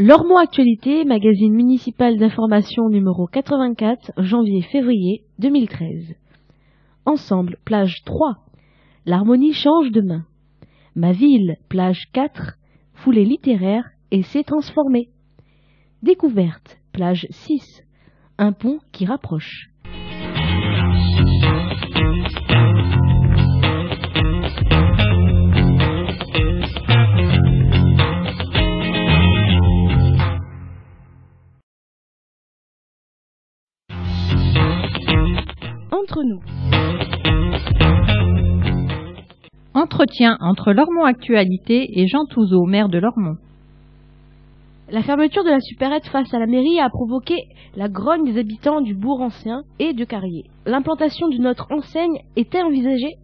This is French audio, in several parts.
Lormont Actualité, magazine municipal d'information numéro 84, janvier-février 2013. Ensemble, plage 3. L'harmonie change de main. Ma ville, plage 4. Foulée littéraire et s'est transformée. Découverte, plage 6. Un pont qui rapproche. Entre nous. Entretien entre Lormont Actualité et Jean Touzeau, maire de Lormont. La fermeture de la supérette face à la mairie a provoqué la grogne des habitants du bourg ancien et de Carrier. L'implantation d'une autre enseigne était envisagée?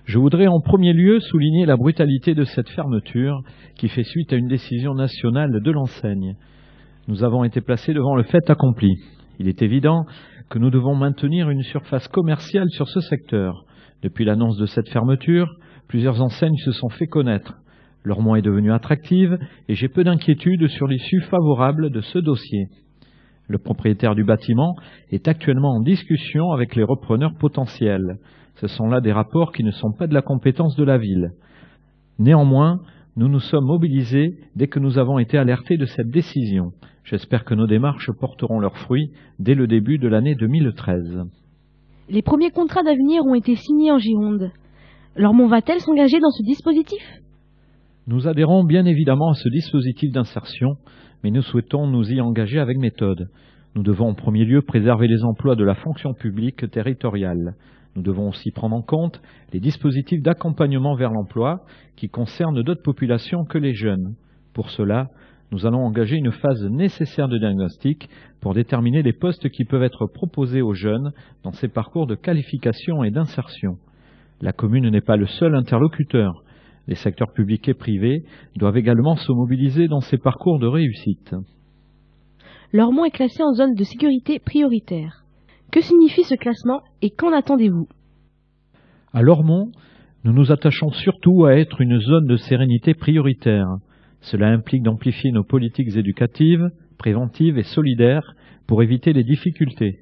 Je voudrais en premier lieu souligner la brutalité de cette fermeture qui fait suite à une décision nationale de l'enseigne. Nous avons été placés devant le fait accompli. Il est évident que nous devons maintenir une surface commerciale sur ce secteur. Depuis l'annonce de cette fermeture, plusieurs enseignes se sont fait connaître. Lormont est devenue attractive et j'ai peu d'inquiétude sur l'issue favorable de ce dossier. Le propriétaire du bâtiment est actuellement en discussion avec les repreneurs potentiels. Ce sont là des rapports qui ne sont pas de la compétence de la ville. Néanmoins, nous nous sommes mobilisés dès que nous avons été alertés de cette décision. J'espère que nos démarches porteront leurs fruits dès le début de l'année 2013. Les premiers contrats d'avenir ont été signés en Gironde. Lormont va-t-elle s'engager dans ce dispositif? Nous adhérons bien évidemment à ce dispositif d'insertion, mais nous souhaitons nous y engager avec méthode. Nous devons en premier lieu préserver les emplois de la fonction publique territoriale. Nous devons aussi prendre en compte les dispositifs d'accompagnement vers l'emploi qui concernent d'autres populations que les jeunes. Pour cela, nous allons engager une phase nécessaire de diagnostic pour déterminer les postes qui peuvent être proposés aux jeunes dans ces parcours de qualification et d'insertion. La commune n'est pas le seul interlocuteur. Les secteurs publics et privés doivent également se mobiliser dans ces parcours de réussite. Lormont est classé en zone de sécurité prioritaire. Que signifie ce classement et qu'en attendez-vous? À Lormont, nous nous attachons surtout à être une zone de sérénité prioritaire. Cela implique d'amplifier nos politiques éducatives, préventives et solidaires pour éviter les difficultés.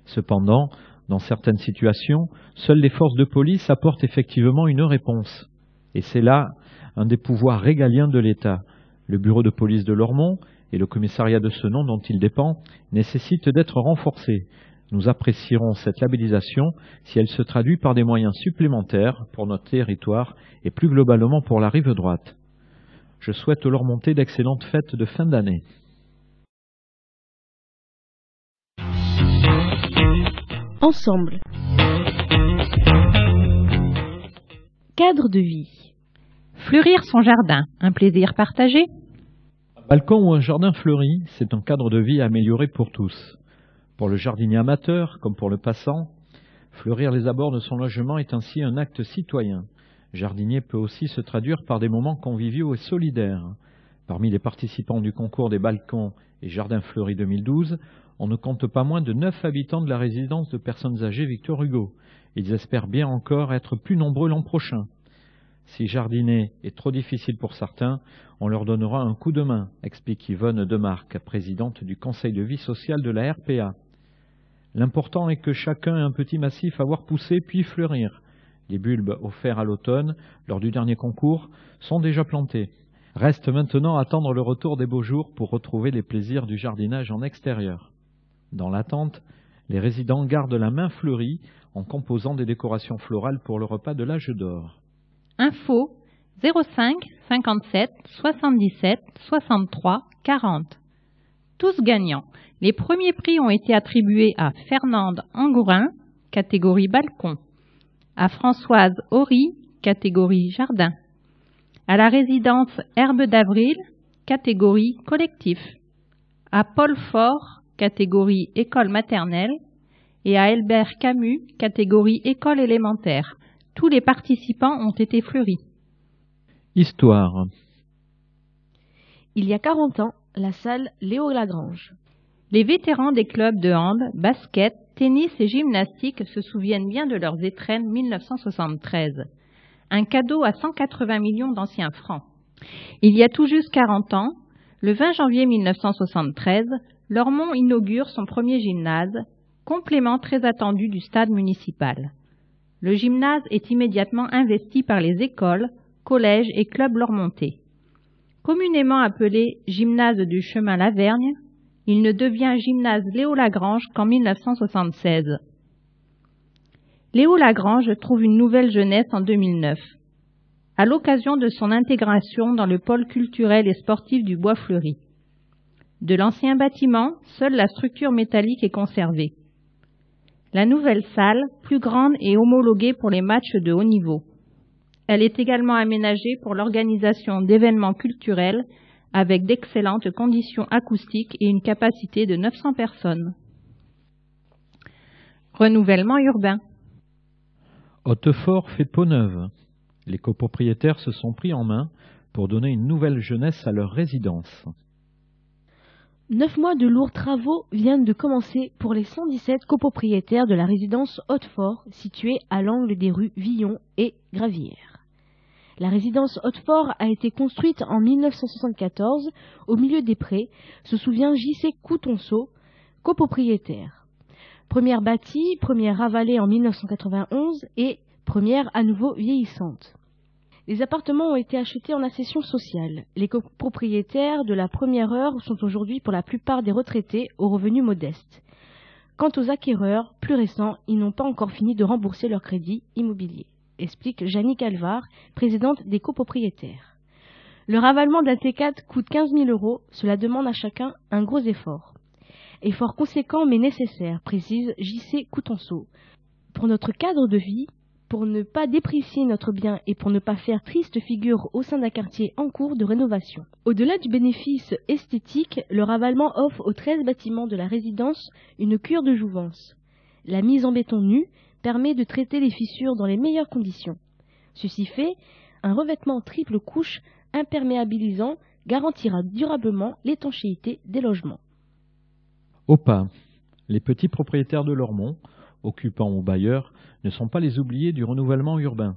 Cependant, dans certaines situations, seules les forces de police apportent effectivement une réponse. Et c'est là un des pouvoirs régaliens de l'État. Le bureau de police de Lormont et le commissariat de ce nom dont il dépend nécessitent d'être renforcés. Nous apprécierons cette labellisation si elle se traduit par des moyens supplémentaires pour notre territoire et plus globalement pour la rive droite. Je souhaite leur monter d'excellentes fêtes de fin d'année. Ensemble. Cadre de vie. Fleurir son jardin, un plaisir partagé? Un balcon ou un jardin fleuri, c'est un cadre de vie amélioré pour tous. Pour le jardinier amateur, comme pour le passant, fleurir les abords de son logement est ainsi un acte citoyen. Jardinier peut aussi se traduire par des moments conviviaux et solidaires. Parmi les participants du concours des balcons et jardins fleuris 2012, on ne compte pas moins de 9 habitants de la résidence de personnes âgées Victor Hugo. Ils espèrent bien encore être plus nombreux l'an prochain. Si jardiner est trop difficile pour certains, on leur donnera un coup de main, explique Yvonne Demarque, présidente du conseil de vie sociale de la RPA. L'important est que chacun ait un petit massif à voir pousser puis fleurir. Les bulbes offerts à l'automne, lors du dernier concours, sont déjà plantés. Reste maintenant à attendre le retour des beaux jours pour retrouver les plaisirs du jardinage en extérieur. Dans l'attente, les résidents gardent la main fleurie en composant des décorations florales pour le repas de l'âge d'or. Info 05 57 77 63 40. Tous gagnants. Les premiers prix ont été attribués à Fernande Angourin, catégorie balcon, à Françoise Horry, catégorie jardin, à la résidence Herbe d'Avril, catégorie collectif, à Paul Faure, catégorie école maternelle, et à Albert Camus, catégorie école élémentaire. Tous les participants ont été fleuris. Histoire. Il y a 40 ans, la salle Léo Lagrange. Les vétérans des clubs de hand, basket, tennis et gymnastique se souviennent bien de leurs étrennes 1973. Un cadeau à 180 millions d'anciens francs. Il y a tout juste 40 ans, Le 20 janvier 1973, Lormont inaugure son premier gymnase, complément très attendu du stade municipal. Le gymnase est immédiatement investi par les écoles, collèges et clubs lormontais. Communément appelé gymnase du chemin Lavergne, il ne devient gymnase Léo Lagrange qu'en 1976. Léo Lagrange trouve une nouvelle jeunesse en 2009, à l'occasion de son intégration dans le pôle culturel et sportif du Bois-Fleuri. De l'ancien bâtiment, seule la structure métallique est conservée. La nouvelle salle, plus grande, est homologuée pour les matchs de haut niveau. Elle est également aménagée pour l'organisation d'événements culturels avec d'excellentes conditions acoustiques et une capacité de 900 personnes. Renouvellement urbain. Hautefort fait peau neuve. Les copropriétaires se sont pris en main pour donner une nouvelle jeunesse à leur résidence. 9 mois de lourds travaux viennent de commencer pour les 117 copropriétaires de la résidence Hautefort, située à l'angle des rues Villon et Gravière. La résidence Hautefort a été construite en 1974 au milieu des prés, se souvient J.C. Coutonceau, copropriétaire. Première bâtie, première avalée en 1991 et première à nouveau vieillissante. Les appartements ont été achetés en accession sociale. Les copropriétaires de la première heure sont aujourd'hui pour la plupart des retraités aux revenus modestes. Quant aux acquéreurs, plus récents, ils n'ont pas encore fini de rembourser leur crédit immobilier, explique Jannick Alvar, présidente des copropriétaires. Le ravalement d'un T4 coûte 15 000 €, cela demande à chacun un gros effort. Effort conséquent mais nécessaire, précise J.C. Coutonceau. Pour notre cadre de vie, pour ne pas déprécier notre bien et pour ne pas faire triste figure au sein d'un quartier en cours de rénovation. Au-delà du bénéfice esthétique, le ravalement offre aux 13 bâtiments de la résidence une cure de jouvence. La mise en béton nu permet de traiter les fissures dans les meilleures conditions. Ceci fait, un revêtement triple couche imperméabilisant garantira durablement l'étanchéité des logements. OPA. Les petits propriétaires de Lormont, occupants ou bailleurs, ne sont pas les oubliés du renouvellement urbain.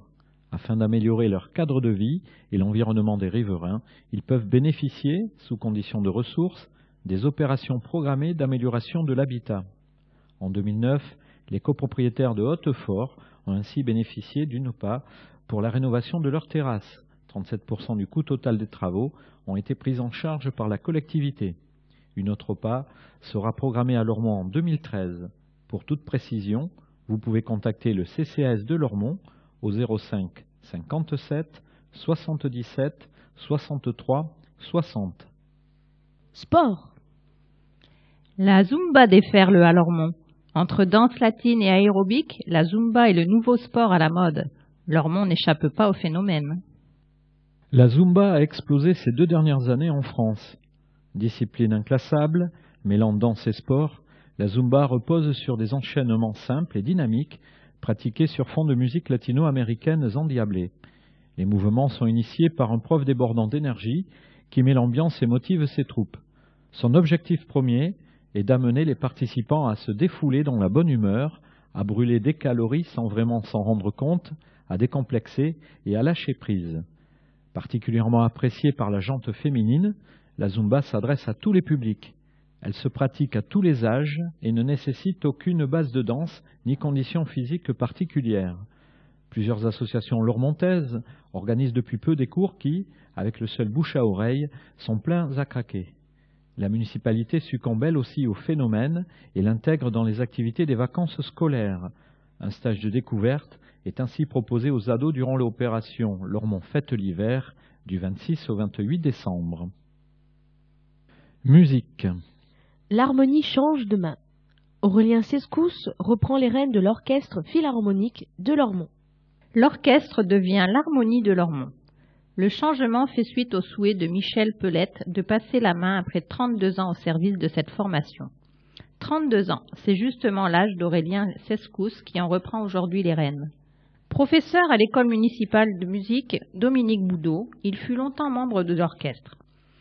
Afin d'améliorer leur cadre de vie et l'environnement des riverains, ils peuvent bénéficier, sous conditions de ressources, des opérations programmées d'amélioration de l'habitat. En 2009, les copropriétaires de Hautefort ont ainsi bénéficié d'une OPA pour la rénovation de leurs terrasses. 37% du coût total des travaux ont été pris en charge par la collectivité. Une autre OPA sera programmée à Lormont en 2013. Pour toute précision, vous pouvez contacter le CCAS de Lormont au 05 57 77 63 60. Sport. La Zumba déferle à Lormont. Entre danse latine et aérobic, la Zumba est le nouveau sport à la mode. Lormont n'échappe pas au phénomène. La Zumba a explosé ces 2 dernières années en France. Discipline inclassable, mêlant danse et sport, la Zumba repose sur des enchaînements simples et dynamiques, pratiqués sur fond de musique latino-américaine endiablée. Les mouvements sont initiés par un prof débordant d'énergie qui met l'ambiance et motive ses troupes. Son objectif premier est d'amener les participants à se défouler dans la bonne humeur, à brûler des calories sans vraiment s'en rendre compte, à décomplexer et à lâcher prise. Particulièrement appréciée par la gente féminine, la Zumba s'adresse à tous les publics. Elle se pratique à tous les âges et ne nécessite aucune base de danse ni conditions physiques particulières. Plusieurs associations lormontaises organisent depuis peu des cours qui, avec le seul bouche à oreille, sont pleins à craquer. La municipalité succombe elle aussi au phénomène et l'intègre dans les activités des vacances scolaires. Un stage de découverte est ainsi proposé aux ados durant l'opération Lormont Fête l'hiver du 26 au 28 décembre. Musique. L'harmonie change de main. Aurélien Sescous reprend les rênes de l'orchestre philharmonique de Lormont. L'orchestre devient l'harmonie de Lormont. Le changement fait suite au souhait de Michel Pelette de passer la main après 32 ans au service de cette formation. 32 ans, c'est justement l'âge d'Aurélien Sescous qui en reprend aujourd'hui les rênes. Professeur à l'école municipale de musique Dominique Boudot, il fut longtemps membre de l'orchestre.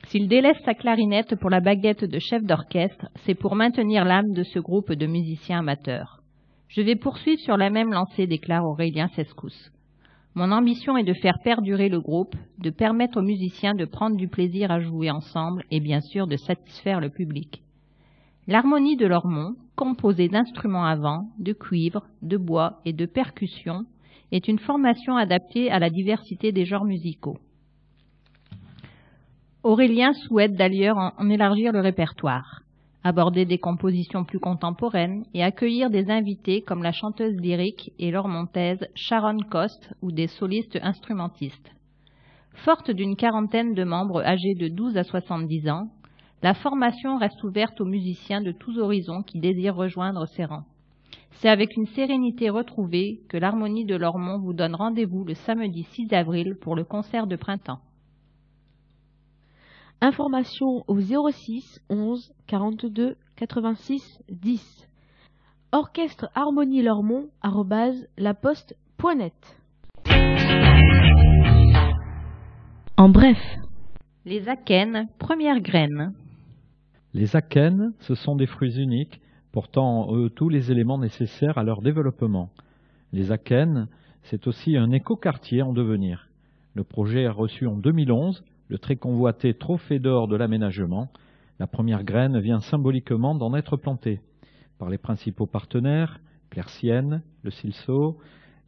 S'il délaisse sa clarinette pour la baguette de chef d'orchestre, c'est pour maintenir l'âme de ce groupe de musiciens amateurs. Je vais poursuivre sur la même lancée, déclare Aurélien Sescous. Mon ambition est de faire perdurer le groupe, de permettre aux musiciens de prendre du plaisir à jouer ensemble et bien sûr de satisfaire le public. L'harmonie de Lormont, composée d'instruments à vent, de cuivre, de bois et de percussions, est une formation adaptée à la diversité des genres musicaux. Aurélien souhaite d'ailleurs en élargir le répertoire, aborder des compositions plus contemporaines et accueillir des invités comme la chanteuse lyrique et lormontaise Sharon Coste ou des solistes instrumentistes. Forte d'une quarantaine de membres âgés de 12 à 70 ans, la formation reste ouverte aux musiciens de tous horizons qui désirent rejoindre ses rangs. C'est avec une sérénité retrouvée que l'Harmonie de Lormont vous donne rendez-vous le samedi 6 avril pour le concert de printemps. Informations au 06 11 42 86 10. Orchestre Harmonie Lormont @laposte.net. En bref. Les akènes, première graine. Les akènes, ce sont des fruits uniques portant en eux tous les éléments nécessaires à leur développement. Les akènes, c'est aussi un écoquartier en devenir. Le projet a reçu en 2011 le très convoité Trophée d'or de l'aménagement. La première graine vient symboliquement d'en être plantée par les principaux partenaires, Claircienne, le Silceau,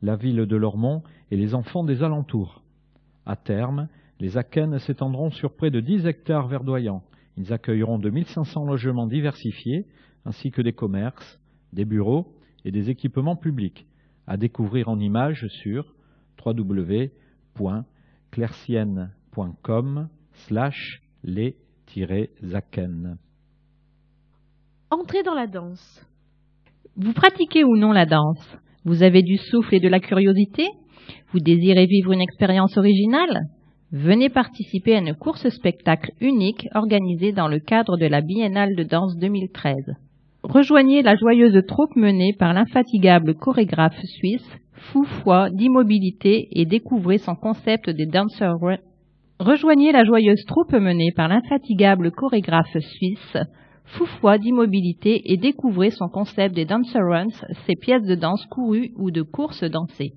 la ville de Lormont et les enfants des alentours. À terme, les akènes s'étendront sur près de 10 hectares verdoyants. Ils accueilleront 2500 logements diversifiés, ainsi que des commerces, des bureaux et des équipements publics, à découvrir en images sur www.claircienne.com/les-akènes. Entrez dans la danse. Vous pratiquez ou non la danse? Vous avez du souffle et de la curiosité? Vous désirez vivre une expérience originale? Venez participer à une course-spectacle unique organisée dans le cadre de la Biennale de danse 2013. Rejoignez la joyeuse troupe menée par l'infatigable chorégraphe suisse, fou foi d'immobilité et découvrez son concept des Dancer Runs. Rejoignez la joyeuse troupe menée par l'infatigable chorégraphe suisse, fou foi d'immobilité et découvrez son concept des Dancer Runs, ses pièces de danse courues ou de courses dansées.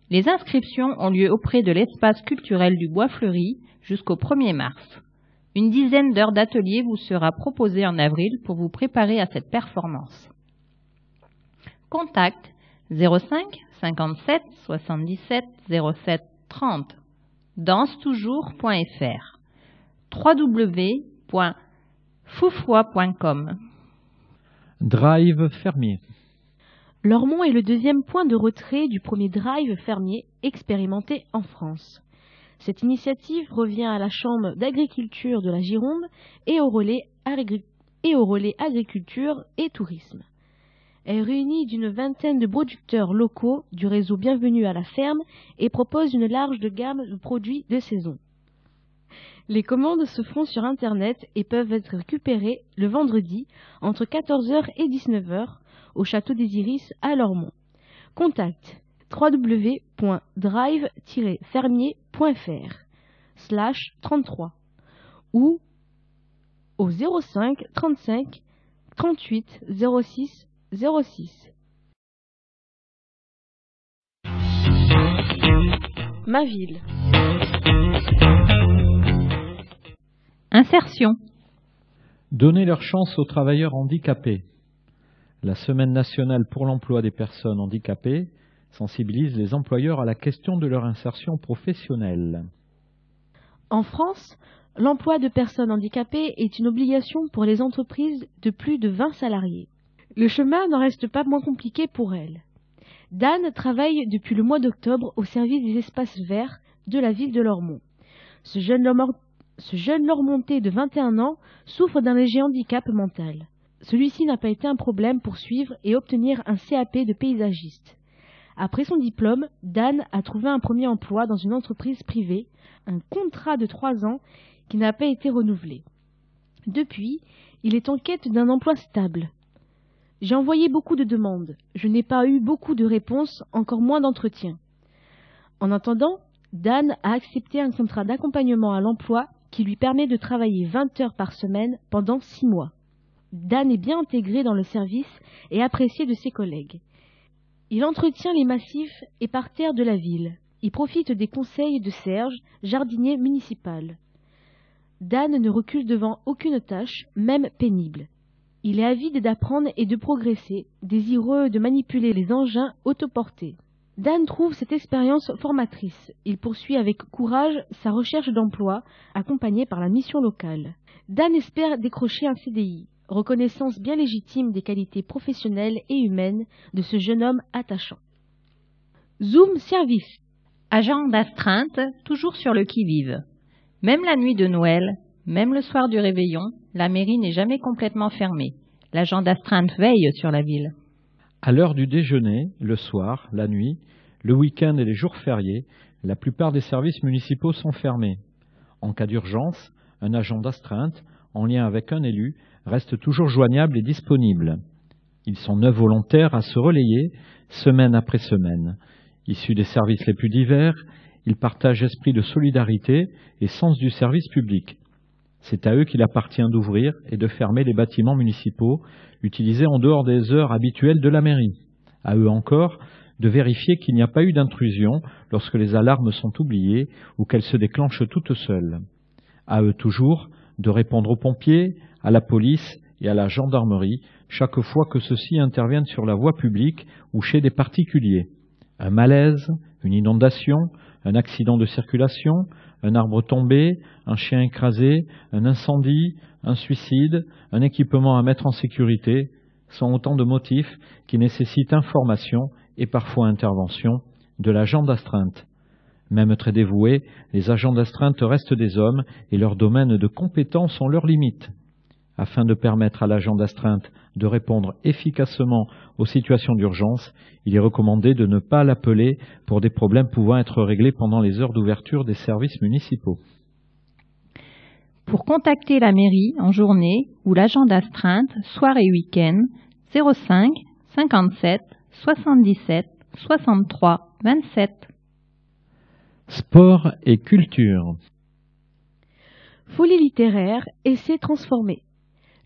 Les inscriptions ont lieu auprès de l'espace culturel du Bois Fleuri jusqu'au 1er mars. Une dizaine d'heures d'atelier vous sera proposée en avril pour vous préparer à cette performance. Contact 05 57 77 07 30 dansetoujours.fr www.foufoi.com. Drive fermier. Lormont est le deuxième point de retrait du premier drive fermier expérimenté en France. Cette initiative revient à la Chambre d'agriculture de la Gironde et au relais agriculture et tourisme. Elle réunit d'une vingtaine de producteurs locaux du réseau Bienvenue à la ferme et propose une large gamme de produits de saison. Les commandes se font sur Internet et peuvent être récupérées le vendredi entre 14h et 19h au Château des Iris à Lormont. Contact www.drive-fermier.fr/33 ou au 05 35 38 06 06. Ma ville. Insertion. Donner leur chance aux travailleurs handicapés. La Semaine nationale pour l'emploi des personnes handicapées sensibilise les employeurs à la question de leur insertion professionnelle. En France, l'emploi de personnes handicapées est une obligation pour les entreprises de plus de 20 salariés. Le chemin n'en reste pas moins compliqué pour elles. Dan travaille depuis le mois d'octobre au service des espaces verts de la ville de Lormont. Ce jeune Lormontais de 21 ans souffre d'un léger handicap mental. Celui-ci n'a pas été un problème pour suivre et obtenir un CAP de paysagiste. Après son diplôme, Dan a trouvé un premier emploi dans une entreprise privée, un contrat de 3 ans qui n'a pas été renouvelé. Depuis, il est en quête d'un emploi stable. J'ai envoyé beaucoup de demandes, je n'ai pas eu beaucoup de réponses, encore moins d'entretiens. En attendant, Dan a accepté un contrat d'accompagnement à l'emploi qui lui permet de travailler 20 heures par semaine pendant 6 mois. Dan est bien intégré dans le service et apprécié de ses collègues. Il entretient les massifs et parterres de la ville. Il profite des conseils de Serge, jardinier municipal. Dan ne recule devant aucune tâche, même pénible. Il est avide d'apprendre et de progresser, désireux de manipuler les engins autoportés. Dan trouve cette expérience formatrice. Il poursuit avec courage sa recherche d'emploi, accompagné par la mission locale. Dan espère décrocher un CDI, reconnaissance bien légitime des qualités professionnelles et humaines de ce jeune homme attachant. Zoom Service. Agent d'astreinte, toujours sur le qui-vive. Même la nuit de Noël, même le soir du réveillon, la mairie n'est jamais complètement fermée. L'agent d'astreinte veille sur la ville. À l'heure du déjeuner, le soir, la nuit, le week-end et les jours fériés, la plupart des services municipaux sont fermés. En cas d'urgence, un agent d'astreinte, en lien avec un élu, reste toujours joignable et disponible. Ils sont 9 volontaires à se relayer, semaine après semaine. Issus des services les plus divers, ils partagent esprit de solidarité et sens du service public. C'est à eux qu'il appartient d'ouvrir et de fermer les bâtiments municipaux utilisés en dehors des heures habituelles de la mairie. À eux encore de vérifier qu'il n'y a pas eu d'intrusion lorsque les alarmes sont oubliées ou qu'elles se déclenchent toutes seules. À eux toujours de répondre aux pompiers, à la police et à la gendarmerie chaque fois que ceux-ci interviennent sur la voie publique ou chez des particuliers. Un malaise, une inondation, un accident de circulation, un arbre tombé, un chien écrasé, un incendie, un suicide, un équipement à mettre en sécurité sont autant de motifs qui nécessitent information et parfois intervention de l'agent d'astreinte. Même très dévoués, les agents d'astreinte restent des hommes et leurs domaines de compétences ont leurs limites. Afin de permettre à l'agent d'astreinte de répondre efficacement aux situations d'urgence, il est recommandé de ne pas l'appeler pour des problèmes pouvant être réglés pendant les heures d'ouverture des services municipaux. Pour contacter la mairie en journée ou l'agent d'astreinte, soir et week-end, 05 57 77 63 27. Sport et culture. Folie littéraire, essai transformé.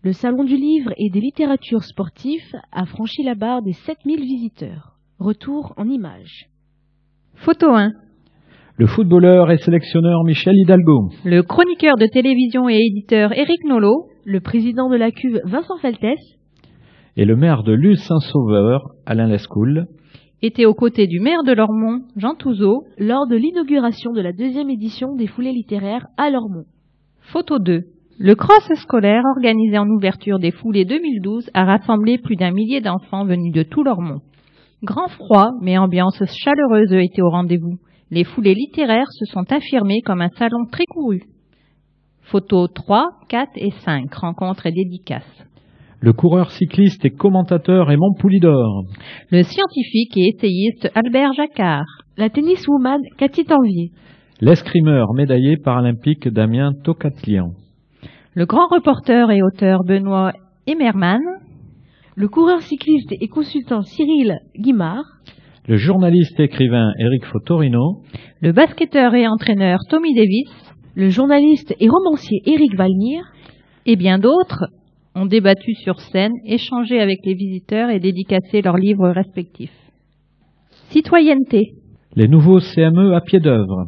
Le Salon du livre et des littératures sportifs a franchi la barre des 7000 visiteurs. Retour en images. Photo 1. Le footballeur et sélectionneur Michel Hidalgo. Le chroniqueur de télévision et éditeur Éric Nolot. Le président de la cuve Vincent Feltès. Et le maire de Luz-Saint-Sauveur, Alain Lescoul. Était aux côtés du maire de Lormont, Jean Touzeau, lors de l'inauguration de la 2e édition des foulées littéraires à Lormont. Photo 2. Le cross scolaire organisé en ouverture des foulées 2012 a rassemblé plus d'1 millier d'enfants venus de tout Lormont. Grand froid, mais ambiance chaleureuse était au rendez-vous. Les foulées littéraires se sont affirmées comme un salon très couru. Photos 3, 4 et 5, rencontres et dédicaces. Le coureur cycliste et commentateur Raymond Poulidor. Le scientifique et essayiste Albert Jacquard. La tenniswoman Cathy Tanvier. L'escrimeur médaillé paralympique Damien Tocatlian. Le grand reporter et auteur Benoît Emmermann. Le coureur cycliste et consultant Cyril Guimard. Le journaliste et écrivain Éric Fotorino. Le basketteur et entraîneur Tommy Davis. Le journaliste et romancier Éric Valnir. Et bien d'autres ont débattu sur scène, échangé avec les visiteurs et dédicacé leurs livres respectifs. Citoyenneté. Les nouveaux CME à pied d'œuvre.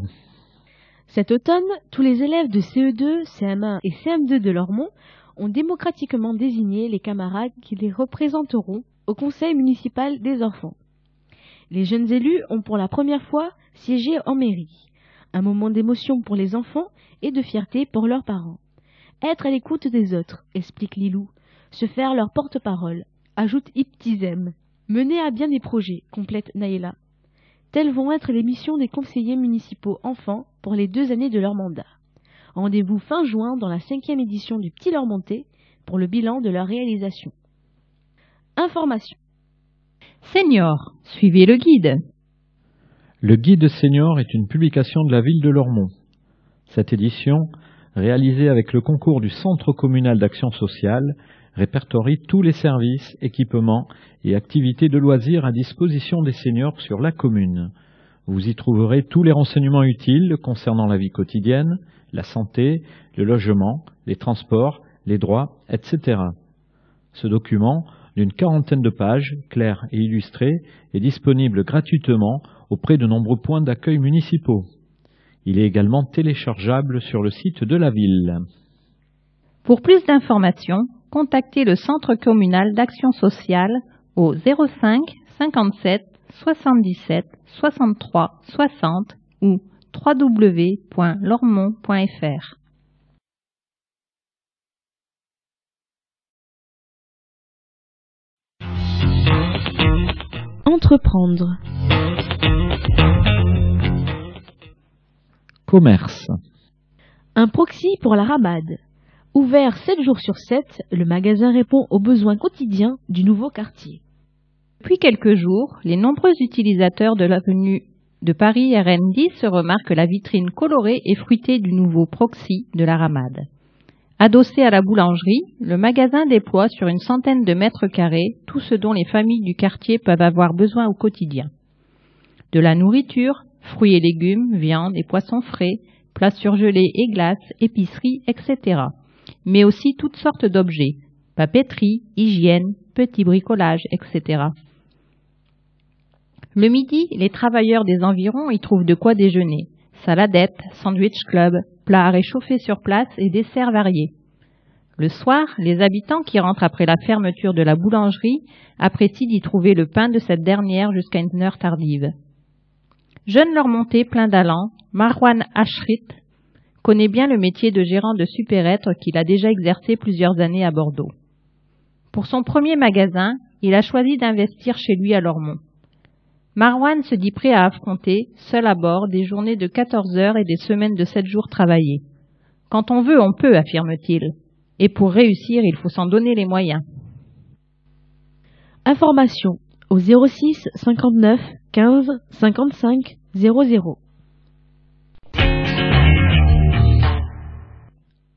Cet automne, tous les élèves de CE2, CM1 et CM2 de Lormont ont démocratiquement désigné les camarades qui les représenteront au conseil municipal des enfants. Les jeunes élus ont pour la première fois siégé en mairie. Un moment d'émotion pour les enfants et de fierté pour leurs parents. Être à l'écoute des autres, explique Lilou. Se faire leur porte-parole, ajoute Iptizem. Mener à bien des projets, complète Naïla. Telles vont être les missions des conseillers municipaux enfants pour les 2 années de leur mandat. Rendez-vous fin juin dans la 5e édition du Petit Lormontais pour le bilan de leur réalisation. Information. Senior, suivez le guide. Le guide senior est une publication de la ville de Lormont. Cette édition, réalisée avec le concours du Centre communal d'action sociale, répertorie tous les services, équipements et activités de loisirs à disposition des seniors sur la commune. Vous y trouverez tous les renseignements utiles concernant la vie quotidienne, la santé, le logement, les transports, les droits, etc. Ce document d'une 40aine de pages, claires et illustrées, est disponible gratuitement auprès de nombreux points d'accueil municipaux. Il est également téléchargeable sur le site de la ville. Pour plus d'informations, contactez le Centre communal d'action sociale au 05 57 77 63 60 ou www.lormont.fr. Entreprendre. Commerce. Un proxy pour la Ramade. Ouvert 7 jours sur 7, le magasin répond aux besoins quotidiens du nouveau quartier. Depuis quelques jours, les nombreux utilisateurs de l'avenue de Paris RN10 se remarquent la vitrine colorée et fruitée du nouveau proxy de la Ramade. Adossé à la boulangerie, le magasin déploie sur une centaine de mètres carrés tout ce dont les familles du quartier peuvent avoir besoin au quotidien. De la nourriture, fruits et légumes, viande et poissons frais, plats surgelés et glaces, épicerie, etc. Mais aussi toutes sortes d'objets, papeterie, hygiène, petits bricolages, etc. Le midi, les travailleurs des environs y trouvent de quoi déjeuner. Saladettes, sandwich club, plats à réchauffer sur place et desserts variés. Le soir, les habitants qui rentrent après la fermeture de la boulangerie apprécient d'y trouver le pain de cette dernière jusqu'à une heure tardive. Jeune Lormontais plein d'allant, Marwan Ashrit connaît bien le métier de gérant de supérette qu'il a déjà exercé plusieurs années à Bordeaux. Pour son premier magasin, il a choisi d'investir chez lui à Lormont. Marwan se dit prêt à affronter, seul à bord, des journées de 14 heures et des semaines de 7 jours travaillés. Quand on veut, on peut, affirme-t-il. Et pour réussir, il faut s'en donner les moyens. Information au 06 59 15 55 00.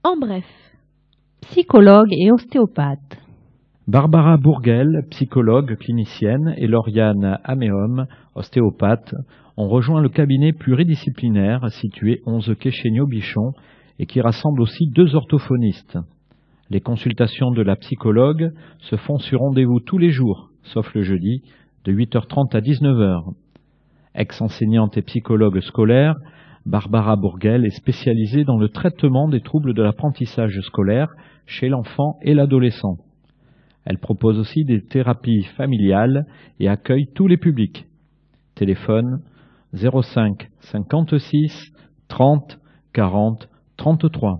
En bref, psychologue et ostéopathe. Barbara Bourguel, psychologue clinicienne, et Lauriane Améhomme, ostéopathe, ont rejoint le cabinet pluridisciplinaire situé 11 quai Chéniaud-Bichon et qui rassemble aussi 2 orthophonistes. Les consultations de la psychologue se font sur rendez-vous tous les jours, sauf le jeudi, de 8h30 à 19h. Ex-enseignante et psychologue scolaire, Barbara Bourguel est spécialisée dans le traitement des troubles de l'apprentissage scolaire chez l'enfant et l'adolescent. Elle propose aussi des thérapies familiales et accueille tous les publics. Téléphone 05 56 30 40 33.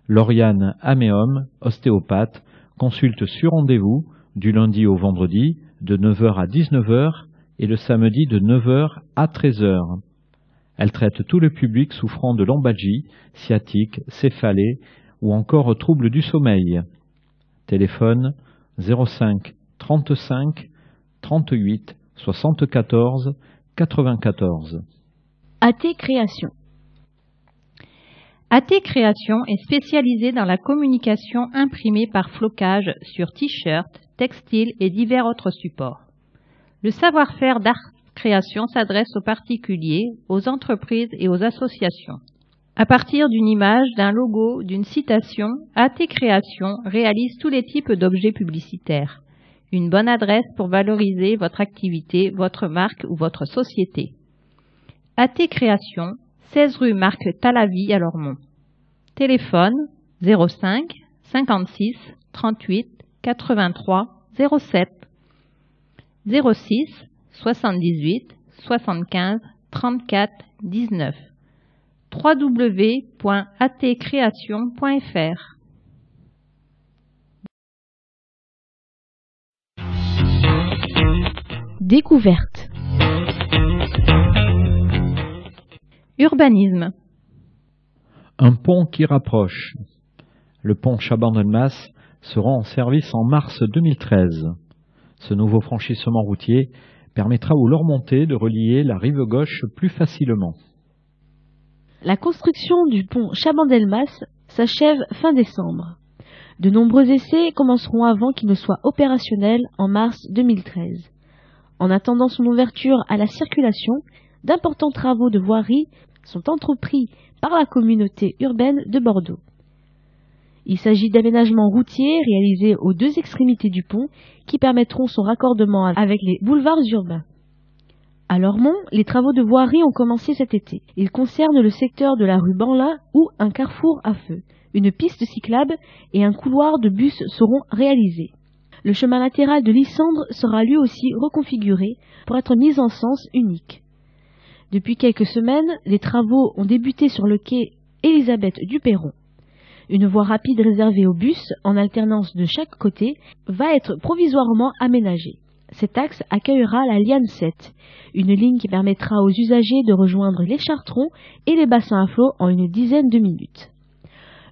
Lauriane Améhomme, ostéopathe, consulte sur rendez-vous du lundi au vendredi de 9h à 19h et le samedi de 9h à 13h. Elle traite tout le public souffrant de lombalgie, sciatique, céphalée ou encore troubles du sommeil. Téléphone 05 35 38 74 94. AT Création. AT Création est spécialisée dans la communication imprimée par flocage sur t-shirts, textiles et divers autres supports. Le savoir-faire d'Art Création s'adresse aux particuliers, aux entreprises et aux associations. À partir d'une image, d'un logo, d'une citation, AT Création réalise tous les types d'objets publicitaires. Une bonne adresse pour valoriser votre activité, votre marque ou votre société. AT Création, 16 rue Marc Talavi à Lormont. Téléphone 05 56 38 83 07 06 78 75 34 19 www.atcreation.fr. Découverte. Urbanisme. Un pont qui rapproche. Le pont Chaban-Delmas sera en service en mars 2013. Ce nouveau franchissement routier permettra aux Lormontais de relier la rive gauche plus facilement. La construction du pont Chaban-Delmas s'achève fin décembre. De nombreux essais commenceront avant qu'il ne soit opérationnel en mars 2013. En attendant son ouverture à la circulation, d'importants travaux de voirie sont entrepris par la communauté urbaine de Bordeaux. Il s'agit d'aménagements routiers réalisés aux deux extrémités du pont qui permettront son raccordement avec les boulevards urbains. À Lormont, les travaux de voirie ont commencé cet été. Ils concernent le secteur de la rue Banlin où un carrefour à feu, une piste cyclable et un couloir de bus seront réalisés. Le chemin latéral de Lysandre sera lui aussi reconfiguré pour être mis en sens unique. Depuis quelques semaines, les travaux ont débuté sur le quai Élisabeth Duperron. Une voie rapide réservée aux bus, en alternance de chaque côté, va être provisoirement aménagée. Cet axe accueillera la Liane 7, une ligne qui permettra aux usagers de rejoindre les Chartrons et les bassins à flot en une dizaine de minutes.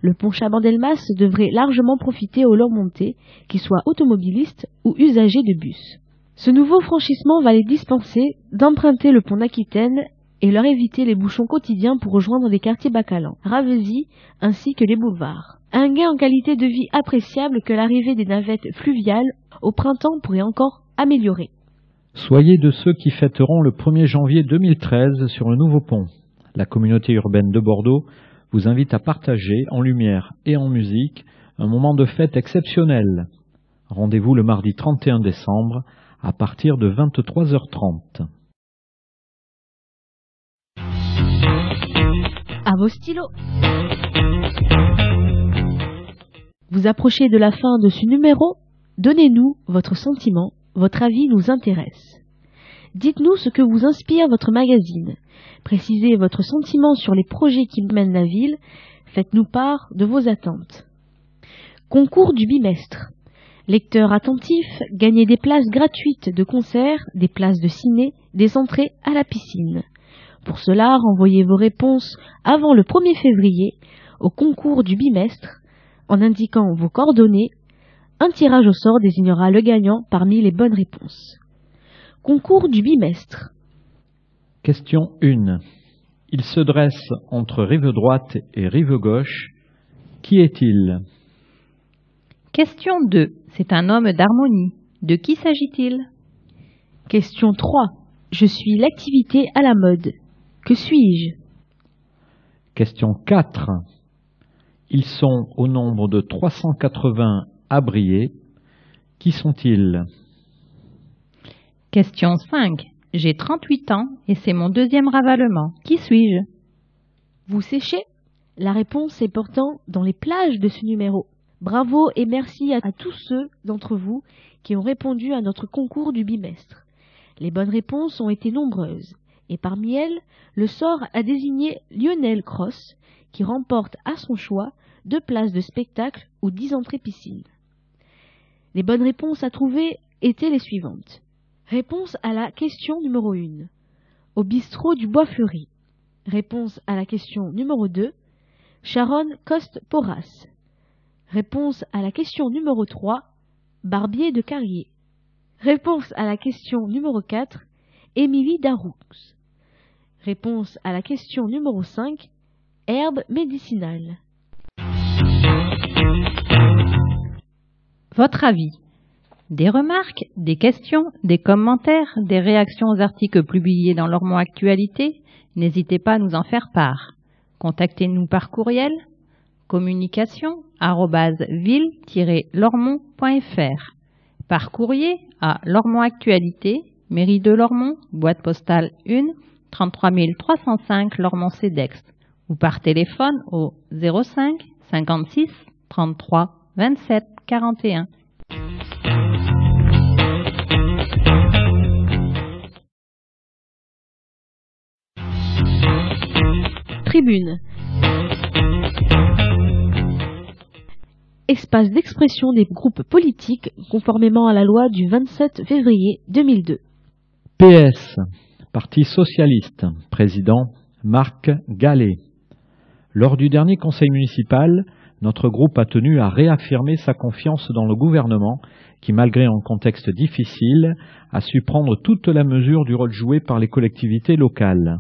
Le pont Chaban-Delmas devrait largement profiter aux Lormontais, qu'ils soient automobilistes ou usagers de bus. Ce nouveau franchissement va les dispenser d'emprunter le pont d'Aquitaine et leur éviter les bouchons quotidiens pour rejoindre les quartiers Bacalan, Ravesi ainsi que les boulevards. Un gain en qualité de vie appréciable que l'arrivée des navettes fluviales au printemps pourrait encore améliorer. Soyez de ceux qui fêteront le 1er janvier 2013 sur le nouveau pont. La communauté urbaine de Bordeaux vous invite à partager en lumière et en musique un moment de fête exceptionnel. Rendez-vous le mardi 31 décembre à partir de 23h30. À vos stylos. Vous approchez de la fin de ce numéro. Donnez-nous votre sentiment, votre avis nous intéresse. Dites-nous ce que vous inspire votre magazine. Précisez votre sentiment sur les projets qui mènent la ville. Faites-nous part de vos attentes. Concours du bimestre. Lecteurs attentifs, gagnez des places gratuites de concert, des places de ciné, des entrées à la piscine. Pour cela, renvoyez vos réponses avant le 1er février au concours du bimestre en indiquant vos coordonnées. Un tirage au sort désignera le gagnant parmi les bonnes réponses. Concours du bimestre. Question 1. Il se dresse entre rive droite et rive gauche. Qui est-il? Question 2. C'est un homme d'harmonie. De qui s'agit-il? Question 3. Je suis l'activité à la mode. Que suis-je? Question 4. Ils sont au nombre de 380 à briller. Qui sont-ils? Question 5. J'ai 38 ans et c'est mon deuxième ravalement. Qui suis-je? Vous séchez? La réponse est pourtant dans les plages de ce numéro. Bravo et merci à tous ceux d'entre vous qui ont répondu à notre concours du bimestre. Les bonnes réponses ont été nombreuses. Et parmi elles, le sort a désigné Lionel Cross, qui remporte à son choix 2 places de spectacle ou 10 entrées piscine. Les bonnes réponses à trouver étaient les suivantes. Réponse à la question numéro 1. Au bistrot du Bois Fleuri. Réponse à la question numéro 2. Sharon Coste-Porras. Réponse à la question numéro 3. Barbier de Carrier. Réponse à la question numéro 4. Émilie Daroux. Réponse à la question numéro 5. Herbe médicinale. Votre avis? Des remarques, des questions, des commentaires, des réactions aux articles publiés dans Lormont Actualité? N'hésitez pas à nous en faire part. Contactez-nous par courriel communication@ville-lormont.fr, par courrier à Lormont Actualité, mairie de Lormont, boîte postale 1, 33 305 Lormont-Cedex, ou par téléphone au 05 56 33 27 41. Tribune. Espace d'expression des groupes politiques conformément à la loi du 27 février 2002. PS, Parti socialiste, président Marc Gallet. Lors du dernier conseil municipal, notre groupe a tenu à réaffirmer sa confiance dans le gouvernement qui, malgré un contexte difficile, a su prendre toute la mesure du rôle joué par les collectivités locales.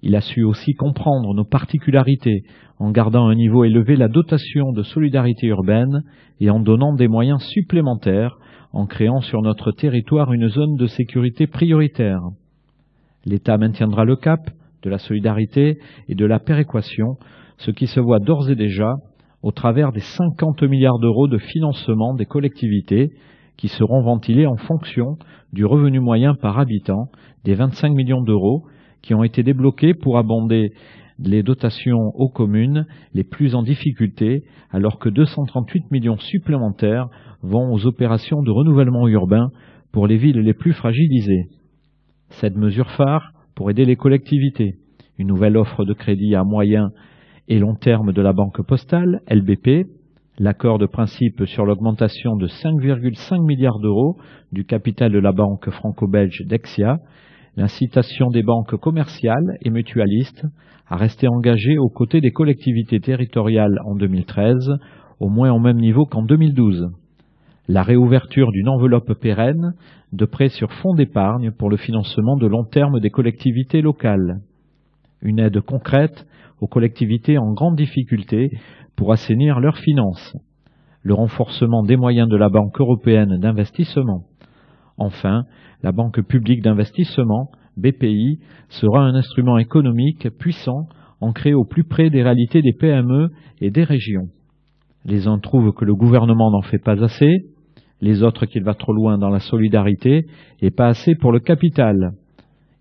Il a su aussi comprendre nos particularités en gardant un niveau élevé la dotation de solidarité urbaine et en donnant des moyens supplémentaires en créant sur notre territoire une zone de sécurité prioritaire. L'État maintiendra le cap de la solidarité et de la péréquation, ce qui se voit d'ores et déjà au travers des 50 milliards d'euros de financement des collectivités qui seront ventilés en fonction du revenu moyen par habitant, des 25 millions d'euros qui ont été débloqués pour abonder les dotations aux communes les plus en difficulté, alors que 238 millions supplémentaires vont aux opérations de renouvellement urbain pour les villes les plus fragilisées. Cette mesure phare pour aider les collectivités, une nouvelle offre de crédit à moyen et long terme de la Banque postale, LBP, l'accord de principe sur l'augmentation de 5,5 milliards d'euros du capital de la banque franco-belge Dexia, l'incitation des banques commerciales et mutualistes à rester engagées aux côtés des collectivités territoriales en 2013, au moins au même niveau qu'en 2012. La réouverture d'une enveloppe pérenne de prêts sur fonds d'épargne pour le financement de long terme des collectivités locales. Une aide concrète aux collectivités en grande difficulté pour assainir leurs finances. Le renforcement des moyens de la Banque européenne d'investissement. Enfin, la Banque publique d'investissement, BPI, sera un instrument économique puissant, ancré au plus près des réalités des PME et des régions. Les uns trouvent que le gouvernement n'en fait pas assez, les autres qu'il va trop loin dans la solidarité et pas assez pour le capital.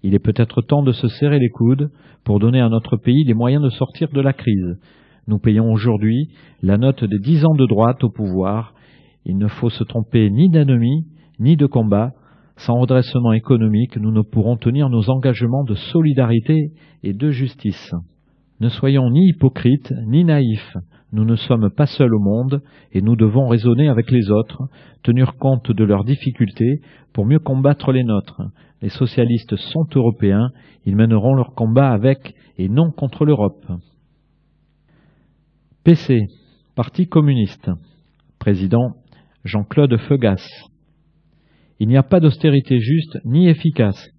Il est peut-être temps de se serrer les coudes pour donner à notre pays les moyens de sortir de la crise. Nous payons aujourd'hui la note des 10 ans de droite au pouvoir. Il ne faut se tromper ni d'ennemi, ni de combat. Sans redressement économique, nous ne pourrons tenir nos engagements de solidarité et de justice. Ne soyons ni hypocrites, ni naïfs. Nous ne sommes pas seuls au monde et nous devons raisonner avec les autres, tenir compte de leurs difficultés pour mieux combattre les nôtres. Les socialistes sont européens, ils mèneront leur combat avec et non contre l'Europe. PC, Parti communiste. Président Jean-Claude Feugas. Il n'y a pas d'austérité juste ni efficace.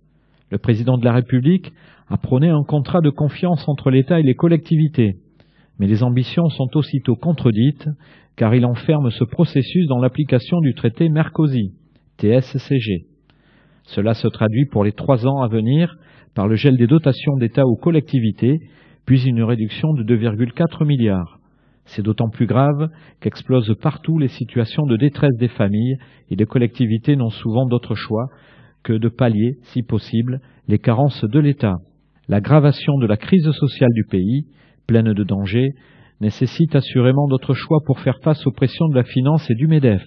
Le président de la République a prôné un contrat de confiance entre l'État et les collectivités. Mais les ambitions sont aussitôt contredites, car il enferme ce processus dans l'application du traité Merkozy, TSCG. Cela se traduit pour les 3 ans à venir par le gel des dotations d'État aux collectivités, puis une réduction de 2,4 milliards. C'est d'autant plus grave qu'explosent partout les situations de détresse des familles et les collectivités n'ont souvent d'autre choix que de pallier, si possible, les carences de l'État. L'aggravation de la crise sociale du pays, pleine de dangers, nécessite assurément d'autres choix pour faire face aux pressions de la finance et du MEDEF.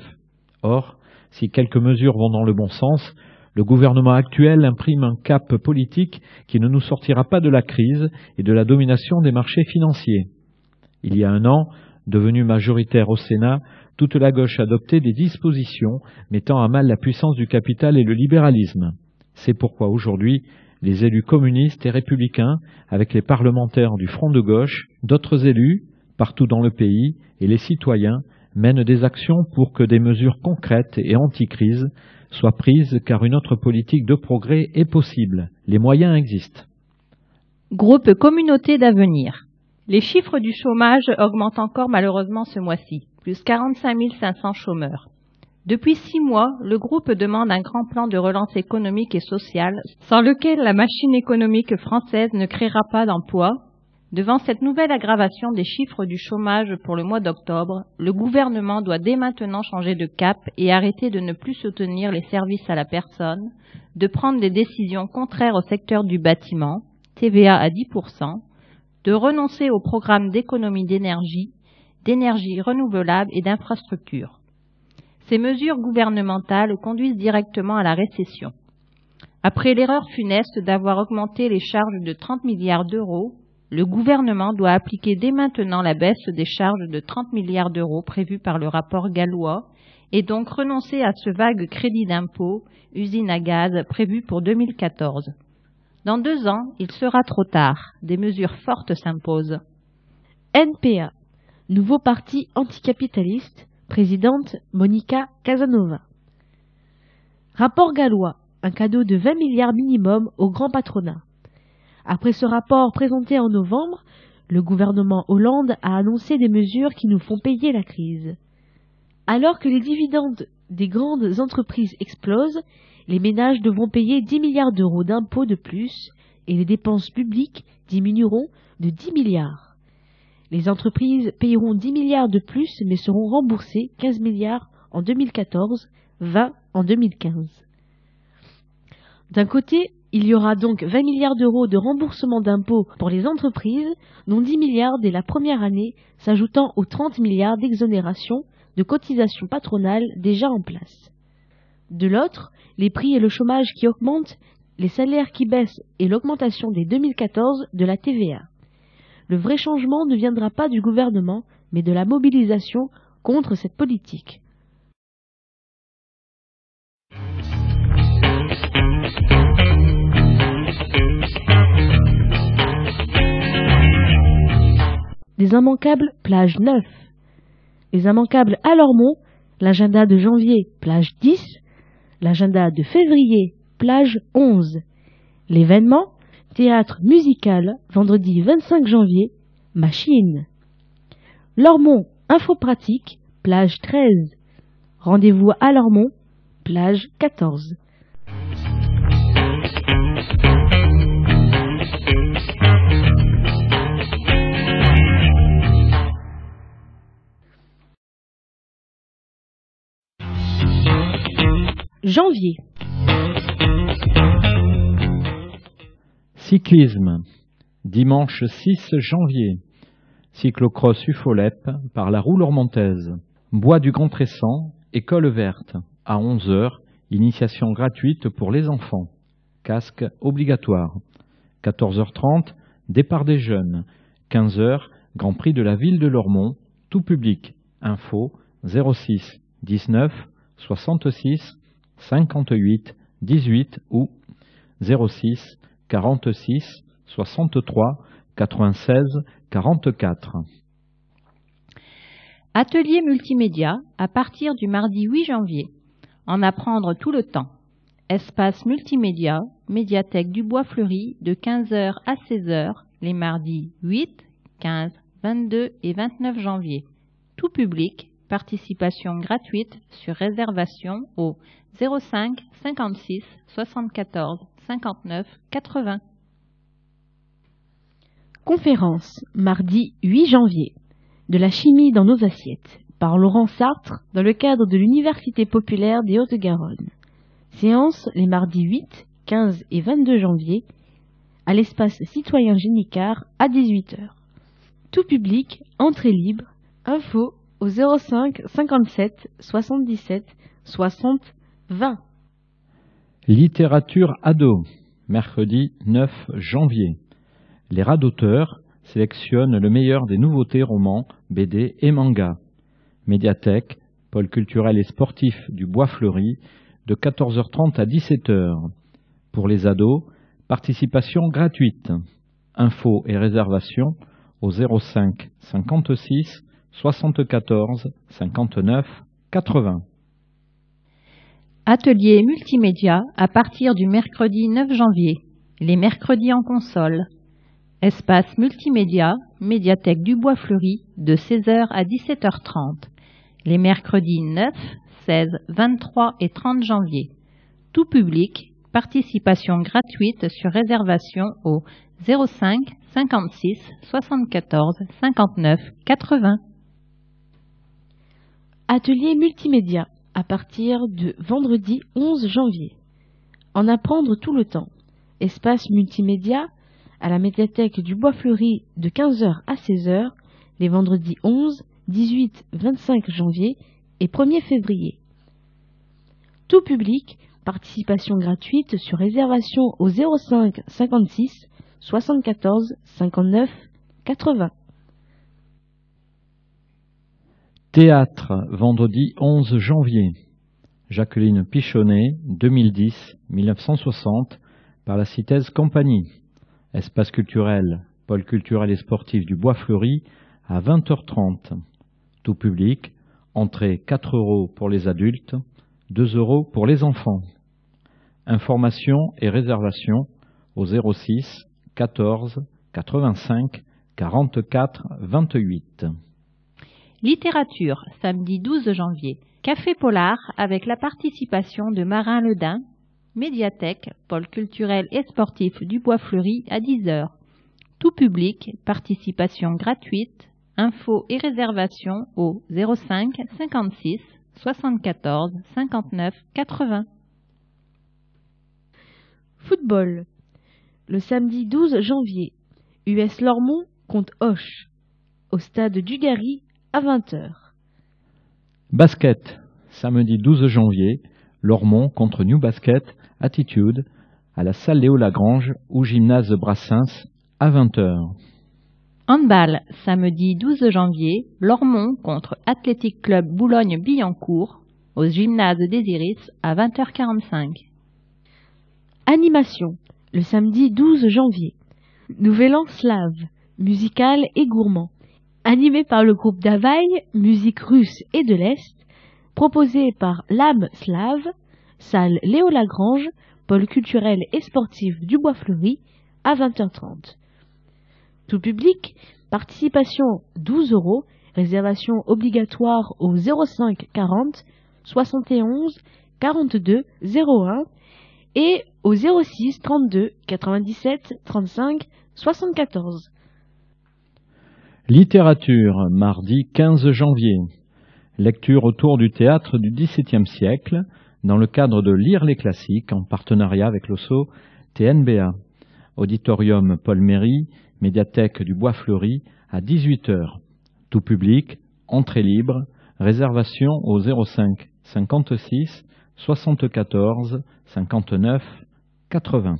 Or, si quelques mesures vont dans le bon sens, le gouvernement actuel imprime un cap politique qui ne nous sortira pas de la crise et de la domination des marchés financiers. Il y a 1 an, devenu majoritaire au Sénat, toute la gauche adoptait des dispositions mettant à mal la puissance du capital et le libéralisme. C'est pourquoi aujourd'hui, les élus communistes et républicains, avec les parlementaires du Front de gauche, d'autres élus, partout dans le pays, et les citoyens, mènent des actions pour que des mesures concrètes et anti-crise soient prises car une autre politique de progrès est possible. Les moyens existent. Groupe Communauté d'avenir. Les chiffres du chômage augmentent encore malheureusement ce mois-ci, plus 45 500 chômeurs. Depuis 6 mois, le groupe demande un grand plan de relance économique et sociale, sans lequel la machine économique française ne créera pas d'emplois. Devant cette nouvelle aggravation des chiffres du chômage pour le mois d'octobre, le gouvernement doit dès maintenant changer de cap et arrêter de ne plus soutenir les services à la personne, de prendre des décisions contraires au secteur du bâtiment, TVA à 10%, de renoncer au programme d'économie d'énergie renouvelable et d'infrastructures. Ces mesures gouvernementales conduisent directement à la récession. Après l'erreur funeste d'avoir augmenté les charges de 30 milliards d'euros, le gouvernement doit appliquer dès maintenant la baisse des charges de 30 milliards d'euros prévues par le rapport Gallois et donc renoncer à ce vague crédit d'impôt, usine à gaz, prévu pour 2014. Dans 2 ans, il sera trop tard. Des mesures fortes s'imposent. NPA, nouveau parti anticapitaliste, présidente Monica Casanova. Rapport Gallois, un cadeau de 20 milliards minimum au grand patronat. Après ce rapport présenté en novembre, le gouvernement Hollande a annoncé des mesures qui nous font payer la crise. Alors que les dividendes des grandes entreprises explosent, les ménages devront payer 10 milliards d'euros d'impôts de plus et les dépenses publiques diminueront de 10 milliards. Les entreprises payeront 10 milliards de plus mais seront remboursées 15 milliards en 2014, 20 en 2015. D'un côté, il y aura donc 20 milliards d'euros de remboursement d'impôts pour les entreprises, dont 10 milliards dès la première année, s'ajoutant aux 30 milliards d'exonération de cotisations patronales déjà en place. De l'autre, les prix et le chômage qui augmentent, les salaires qui baissent et l'augmentation dès 2014 de la TVA. Le vrai changement ne viendra pas du gouvernement, mais de la mobilisation contre cette politique. Les immanquables, plage 9. Les immanquables à Lormont, l'agenda de janvier, plage 10. L'agenda de février, plage 11. L'événement, théâtre musical, vendredi 25 janvier, Machine. Lormont, info pratique, plage 13. Rendez-vous à Lormont, plage 14. Janvier. Cyclisme. Dimanche 6 janvier. Cyclocross Ufolep par la Roue Lormontaise. Bois du Grand Tressan, École Verte. À 11 h, initiation gratuite pour les enfants. Casque obligatoire. 14h30, départ des jeunes. 15 h, Grand Prix de la ville de Lormont. Tout public. Info 06 19 66 58 18 ou 06 46 63 96 44. Atelier multimédia à partir du mardi 8 janvier. En apprendre tout le temps. Espace multimédia, médiathèque du Bois Fleuri de 15 h à 16 h les mardis 8, 15, 22 et 29 janvier. Tout public. Participation gratuite sur réservation au 05 56 74 59 80. Conférence, mardi 8 janvier. De la chimie dans nos assiettes, par Laurent Sartre, dans le cadre de l'Université populaire des Hautes-Garonne. Séance les mardis 8, 15 et 22 janvier, à l'espace citoyen Génicard à 18 h. Tout public, entrée libre, info au 05 57 77 60 20. Littérature ado, mercredi 9 janvier. Les radoteurs sélectionnent le meilleur des nouveautés romans, BD et mangas. Médiathèque, pôle culturel et sportif du Bois Fleuri, de 14h30 à 17h. Pour les ados, participation gratuite. Infos et réservations au 05 56 74 59 80. Atelier multimédia à partir du mercredi 9 janvier. Les mercredis en console. Espace multimédia, médiathèque du Bois Fleuri de 16 h à 17h30. Les mercredis 9, 16, 23 et 30 janvier. Tout public, participation gratuite sur réservation au 05 56 74 59 80. Atelier multimédia à partir de vendredi 11 janvier. En apprendre tout le temps. Espace multimédia à la médiathèque du Bois Fleuri de 15 h à 16 h les vendredis 11, 18, 25 janvier et 1er février. Tout public, participation gratuite sur réservation au 05 56 74 59 80. Théâtre, vendredi 11 janvier. Jacqueline Pichonnet, 2010-1960, par la Citez Compagnie. Espace culturel, pôle culturel et sportif du Bois Fleuri, à 20h30. Tout public, entrée 4 € pour les adultes, 2 € pour les enfants. Informations et réservations au 06 14 85 44 28. Littérature, samedi 12 janvier. Café Polar avec la participation de Marin Ledin. Médiathèque, pôle culturel et sportif du Bois Fleuri à 10 h. Tout public, participation gratuite. Infos et réservations au 05 56 74 59 80. Football. Le samedi 12 janvier, US Lormont contre Auch, au stade Dugarry à 20h. Basket. Samedi 12 janvier, Lormont contre New Basket Attitude à la salle Léo Lagrange ou gymnase Brassens à 20h. Handball, samedi 12 janvier, Lormont contre Athletic Club Boulogne-Billancourt au gymnase des Iris à 20h45. Animation, le samedi 12 janvier, Nouvel An slave, musical et gourmand, animé par le groupe Davaï, musique russe et de l'Est, proposé par l'âme slave, salle Léo Lagrange, pôle culturel et sportif du Bois-Fleuri à 20h30. Tout public, participation 12 €, réservation obligatoire au 05 40 71 42 01 et au 06 32 97 35 74. Littérature, mardi 15 janvier. Lecture autour du théâtre du XVIIe siècle, dans le cadre de Lire les classiques, en partenariat avec l'OSSO TNBA. Auditorium Paul Méry, médiathèque du Bois-Fleuri, à 18h. Tout public, entrée libre, réservation au 05 56 74 59 80.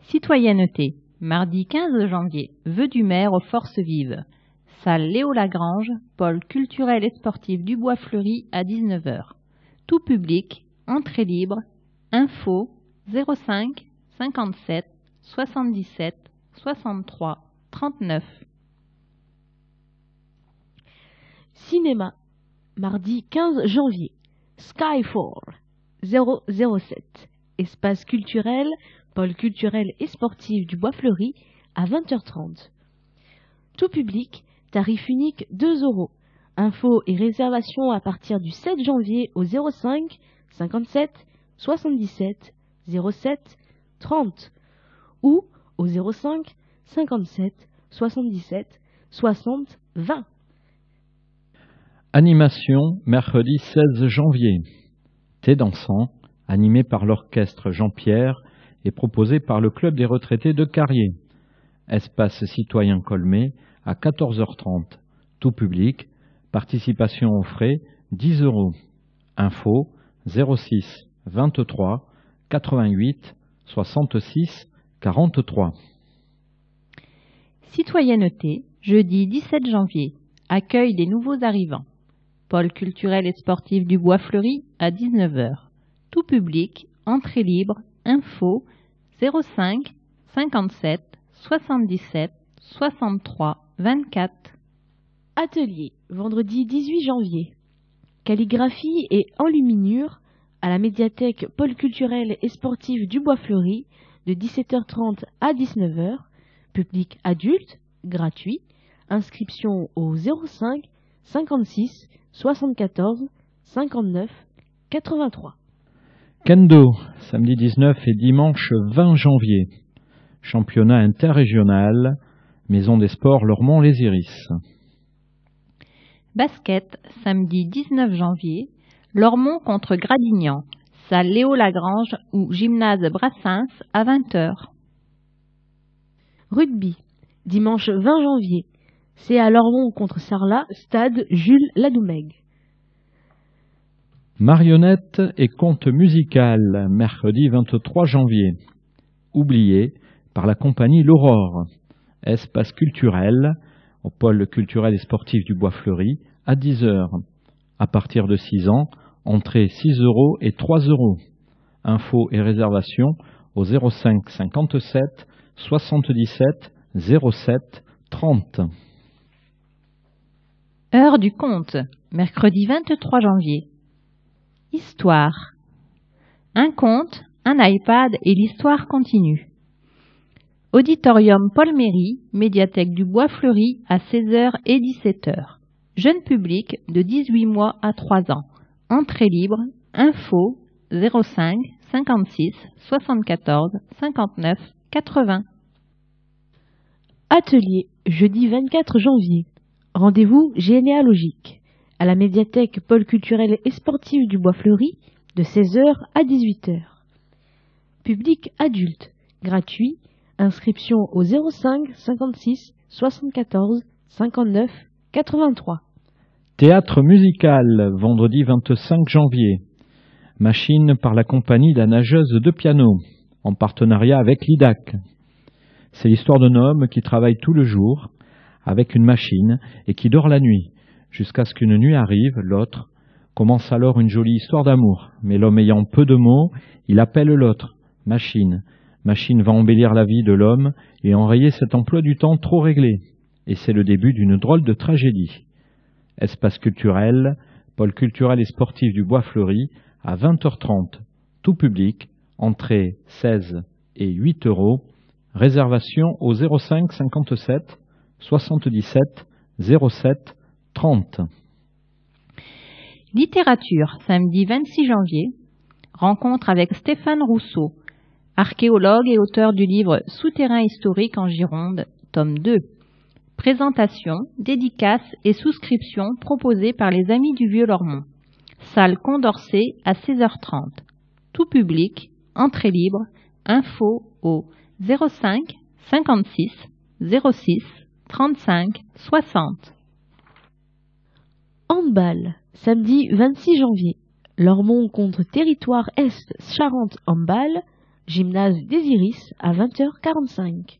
Citoyenneté, mardi 15 janvier, vœux du maire aux forces vives. Salle Léo Lagrange, pôle culturel et sportif du Bois-Fleuri à 19h. Tout public, entrée libre, info 05 57 77 63 39. Cinéma, mardi 15 janvier, Skyfall 007, espace culturel, pôle culturel et sportif du Bois-Fleuri à 20h30. Tout public, tarif unique 2 €. Infos et réservations à partir du 7 janvier au 05 57 77 07 30 ou au 05 57 77 60 20. Animation, mercredi 16 janvier. Thé dansant, animé par l'orchestre Jean-Pierre et proposé par le Club des retraités de Carrier. Espace citoyen Colmé à 14h30. Tout public, participation aux frais 10 €. Info 06 23 88 66 43. Citoyenneté, jeudi 17 janvier, accueil des nouveaux arrivants. Pôle culturel et sportif du Bois-Fleuri à 19h. Tout public, entrée libre, info 05 57 77 63 24. Atelier, vendredi 18 janvier. Calligraphie et enluminure à la médiathèque pôle culturel et sportif du Bois-Fleuri de 17h30 à 19h. Public adulte, gratuit. Inscription au 05 56 74 59 83. Kendo, samedi 19 et dimanche 20 janvier. Championnat interrégional, Maison des Sports Lormont-les Iris. Basket, samedi 19 janvier, Lormont contre Gradignan, salle Léo Lagrange ou gymnase Brassens à 20h. Rugby, dimanche 20 janvier, c'est à Lormont contre Sarlat, stade Jules Ladoumègue. Marionnette et conte musical, mercredi 23 janvier. Oublié par la compagnie L'Aurore. Espace culturel, au pôle culturel et sportif du Bois-Fleuri, à 10h. À partir de 6 ans, entrée 6 € et 3 €. Infos et réservations au 05 57 77 07 30. Heure du conte, mercredi 23 janvier. Histoire. Un conte, un iPad et l'histoire continue. Auditorium Paul Méry, médiathèque du Bois-Fleuri à 16h et 17h. Jeune public de 18 mois à 3 ans. Entrée libre, info 05 56 74 59 80. Atelier, jeudi 24 janvier. Rendez-vous généalogique à la médiathèque Pôle culturel et sportif du Bois-Fleuri de 16h à 18h. Public adulte, gratuit, inscription au 05 56 74 59 83. Théâtre musical, vendredi 25 janvier. Machine par la compagnie La Nageuse de piano, en partenariat avec l'IDAC. C'est l'histoire d'un homme qui travaille tout le jour avec une machine et qui dort la nuit, jusqu'à ce qu'une nuit arrive, l'autre. Commence alors une jolie histoire d'amour, mais l'homme ayant peu de mots, il appelle l'autre, machine. Machine va embellir la vie de l'homme et enrayer cet emploi du temps trop réglé. Et c'est le début d'une drôle de tragédie. Espace culturel, pôle culturel et sportif du Bois-Fleuri, à 20h30, tout public, entrée 16 et 8 €, réservation au 05 57 77 07 30. Littérature, samedi 26 janvier. Rencontre avec Stéphane Rousseau, archéologue et auteur du livre Souterrain historique en Gironde, tome 2. Présentation, dédicace et souscription proposées par les Amis du Vieux-Lormont. Salle Condorcet à 16h30. Tout public, entrée libre, info au 05 56 06 35 60. Handball, samedi 26 janvier. Lormont contre Territoire Est Charente Handball, gymnase des Iris à 20h45.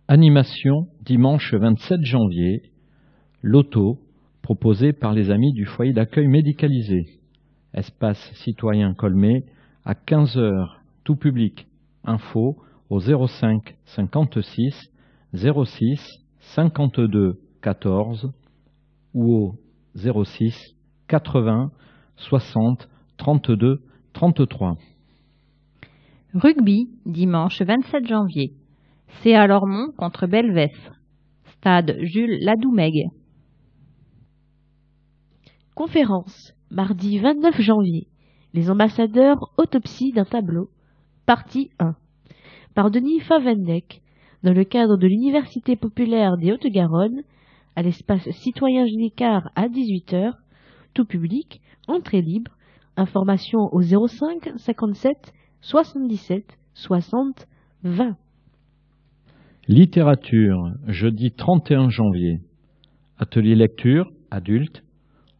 Animation, dimanche 27 janvier. Loto, proposé par les Amis du foyer d'accueil médicalisé. Espace citoyen Colmé, à 15h, tout public. Info au 05 56 06 52 14 ou au 06 80 60 32 33. Rugby, dimanche 27 janvier. CA Lormont contre Belvès. Stade Jules Ladoumègue. Conférence, mardi 29 janvier. Les ambassadeurs, autopsie d'un tableau. Partie 1. Par Denis Favendec, dans le cadre de l'Université populaire des Hautes-Garonne, à l'espace citoyen Génicard à 18h, tout public, entrée libre, information au 05 57 77 60 20. Littérature, jeudi 31 janvier. Atelier lecture, adulte,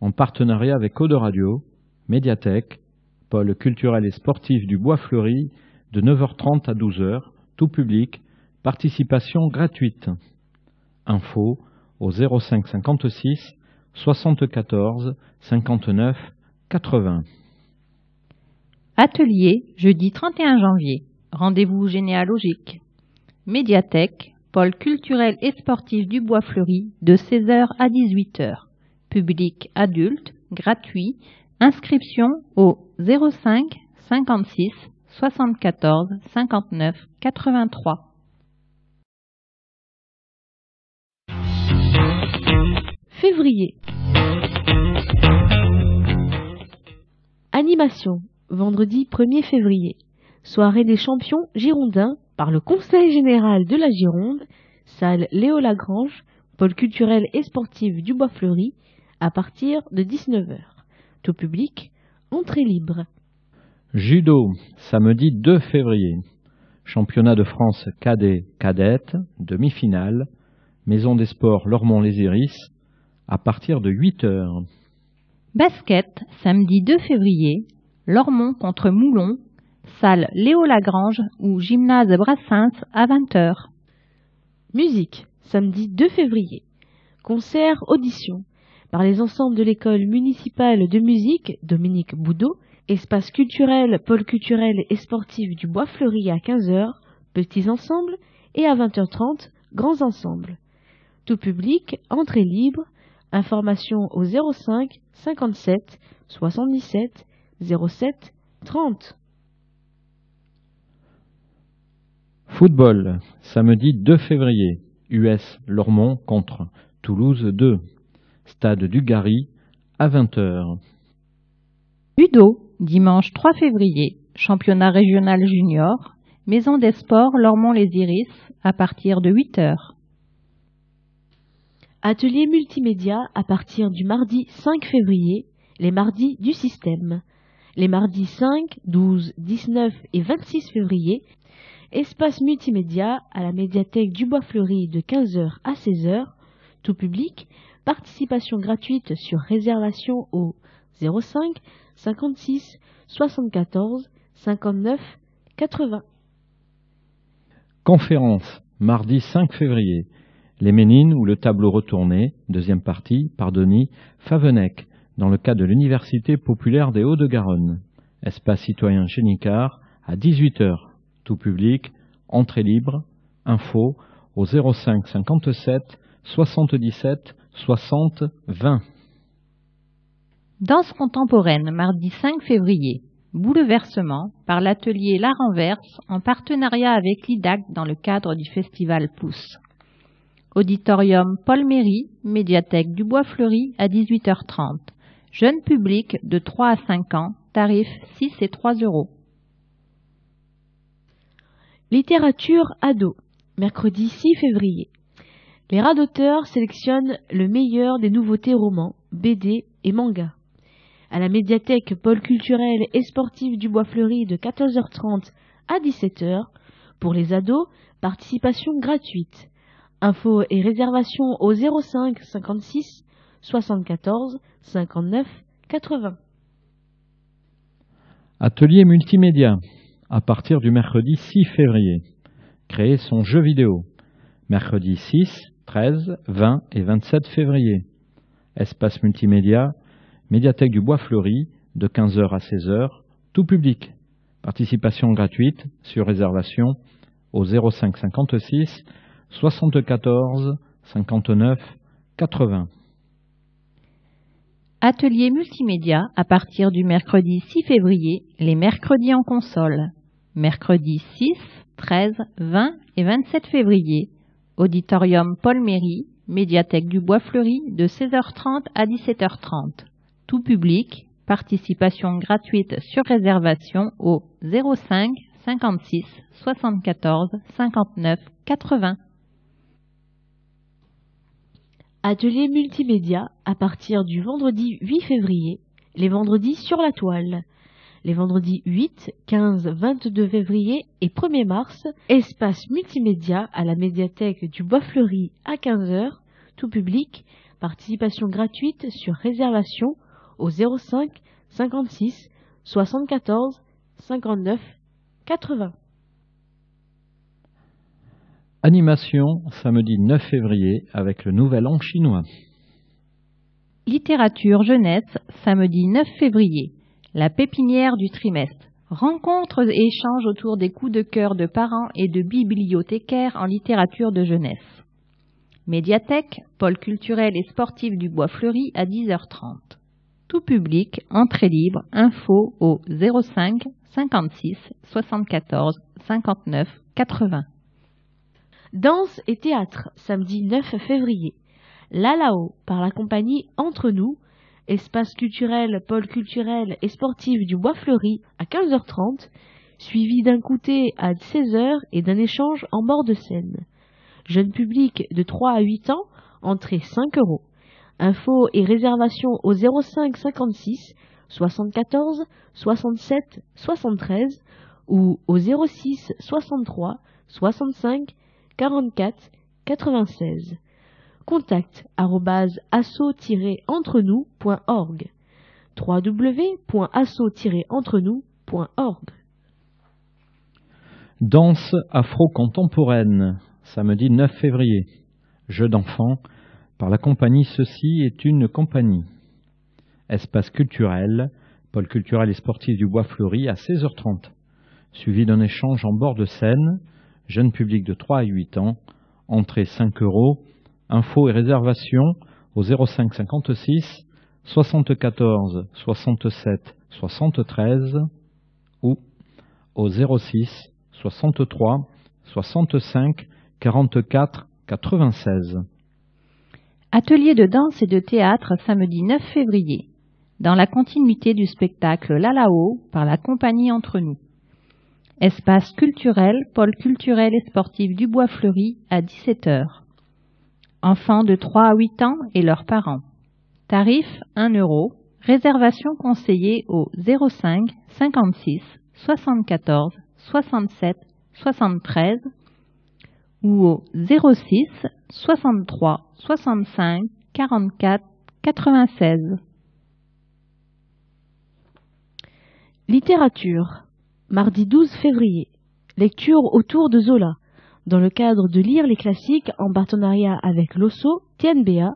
en partenariat avec Eau de Radio, médiathèque, pôle culturel et sportif du Bois-Fleuri, de 9h30 à 12h, tout public, participation gratuite. Info au 05 56 74 59 80. Atelier, jeudi 31 janvier. Rendez-vous généalogique. Médiathèque, pôle culturel et sportif du Bois-Fleuri, de 16h à 18h. Public adulte, gratuit. Inscription au 05 56 74 59 83. Février. Animation, vendredi 1er février. Soirée des champions girondins par le Conseil général de la Gironde, salle Léo Lagrange, pôle culturel et sportif du Bois-Fleuri, à partir de 19h. Tout public, entrée libre. Judo, samedi 2 février. Championnat de France cadet-cadette, demi-finale, Maison des Sports Lormont-les-Iris, à partir de 8h. Basket, samedi 2 février. Lormont contre Moulon, salle Léo Lagrange ou gymnase Brassens à 20h. Musique, samedi 2 février. Concert audition par les ensembles de l'école municipale de musique Dominique Boudot, espace culturel, pôle culturel et sportif du Bois-Fleuri à 15h, petits ensembles, et à 20h30, grands ensembles. Tout public, entrée libre, information au 05 57 77 07 30. Football, samedi 2 février. US Lormont contre Toulouse 2. Stade du Gary à 20h. Judo, dimanche 3 février. Championnat régional junior. Maison des Sports, Lormont-les-Iris, à partir de 8 heures. Atelier multimédia à partir du mardi 5 février, les mardis du système. Les mardis 5, 12, 19 et 26 février, espace multimédia à la médiathèque du Bois-Fleuri de 15h à 16h, tout public, participation gratuite sur réservation au 05 56 74 59 80. Conférence, mardi 5 février. Les Ménines ou le tableau retourné, deuxième partie, par Denis Favenec, dans le cadre de l'Université populaire des Hauts-de-Garonne. Espace citoyen chez Nicard, à 18h. Tout public, entrée libre, info au 05 57 77 60 20. Danse contemporaine, mardi 5 février. Bouleversement par l'atelier La Renverse en partenariat avec l'IDAC dans le cadre du festival Pousse. Auditorium Paul Méry, médiathèque du Bois-Fleuri à 18h30. Jeune public de 3 à 5 ans, tarif 6 et 3 €. Littérature ado, mercredi 6 février. Les radoteurs sélectionnent le meilleur des nouveautés romans, BD et mangas. À la médiathèque Pôle culturel et sportif du Bois-Fleuri de 14h30 à 17h. Pour les ados, participation gratuite. Infos et réservations au 05 56 74 59 80. Atelier multimédia, à partir du mercredi 6 février. Créer son jeu vidéo. Mercredi 6, 13, 20 et 27 février. Espace multimédia, médiathèque du Bois-Fleuri, de 15h à 16h, tout public. Participation gratuite, sur réservation, au 05 56 74 59 80. Atelier multimédia à partir du mercredi 6 février, les mercredis en console. Mercredi 6, 13, 20 et 27 février. Auditorium Paul Méry, médiathèque du Bois-Fleuri de 16h30 à 17h30. Tout public, participation gratuite sur réservation au 05 56 74 59 80. Atelier multimédia à partir du vendredi 8 février, les vendredis sur la toile. Les vendredis 8, 15, 22 février et 1er mars, espace multimédia à la médiathèque du Bois-Fleuri à 15h, tout public, participation gratuite sur réservation au 05 56 74 59 80. Animation, samedi 9 février, avec le Nouvel An chinois. Littérature jeunesse, samedi 9 février. La pépinière du trimestre. Rencontres et échanges autour des coups de cœur de parents et de bibliothécaires en littérature de jeunesse. Médiathèque, pôle culturel et sportif du Bois-Fleuri à 10h30. Tout public, entrée libre, info au 05 56 74 59 80. Danse et théâtre, samedi 9 février. L'Alao, par la compagnie Entre Nous, espace culturel, pôle culturel et sportif du Bois-Fleuri à 15h30, suivi d'un goûter à 16h et d'un échange en bord de scène. Jeune public de 3 à 8 ans, entrée 5 €. Infos et réservations au 05 56 74 67 73 ou au 06 63 65 44 96. Contact @asso-entrenous.org. www.asso-entrenous.org. Danse afro-contemporaine, samedi 9 février. Jeu d'enfants, par la compagnie Ceci est une compagnie. Espace culturel, pôle culturel et sportif du Bois-Fleuri à 16h30. Suivi d'un échange en bord de scène, jeune public de 3 à 8 ans, entrée 5 €, infos et réservations au 05 56 74 67 73 ou au 06 63 65 44 96. Atelier de danse et de théâtre samedi 9 février. Dans la continuité du spectacle L'Alao par la compagnie Entre Nous. Espace culturel, pôle culturel et sportif du Bois Fleuri à 17 h. Enfants de 3 à 8 ans et leurs parents. Tarif 1 €. Réservation conseillée au 05 56 74 67 73 ou au 06 63 65 44 96. Littérature. Mardi 12 février. Lecture autour de Zola. Dans le cadre de Lire les classiques en partenariat avec l'OSSO TNBA,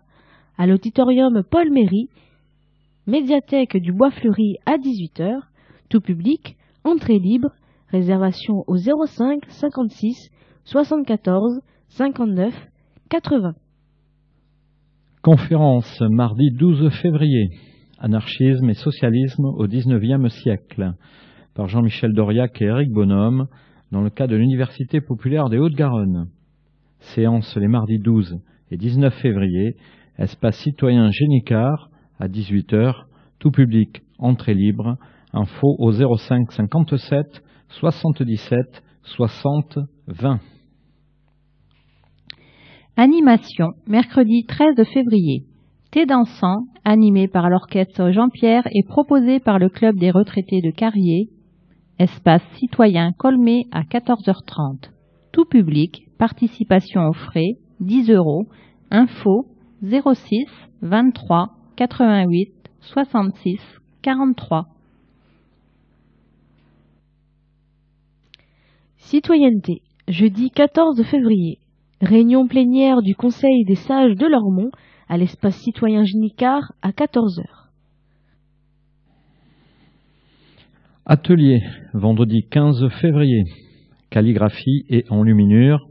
à l'auditorium Paul Méry, médiathèque du Bois Fleuri à 18 h, tout public, entrée libre, réservation au 05 56 74 59 80. Conférence mardi 12 février. Anarchisme et socialisme au XIXe siècle, par Jean-Michel Doriac et Éric Bonhomme, dans le cadre de l'Université populaire des Hauts-de-Garonne. Séance les mardis 12 et 19 février, espace citoyen Génicard, à 18 h, tout public, entrée libre, info au 05 57 77 60 20. Animation, mercredi 13 février. Thé dansant, animé par l'orchestre Jean-Pierre et proposé par le club des retraités de Carrier. Espace citoyen Colmé à 14 h 30. Tout public, participation aux frais, 10 €, info 06 23 88 66 43. Citoyenneté. Jeudi 14 février. Réunion plénière du Conseil des sages de Lormont à l'espace citoyen Génicard à 14 h. Atelier, vendredi 15 février. Calligraphie et enluminure,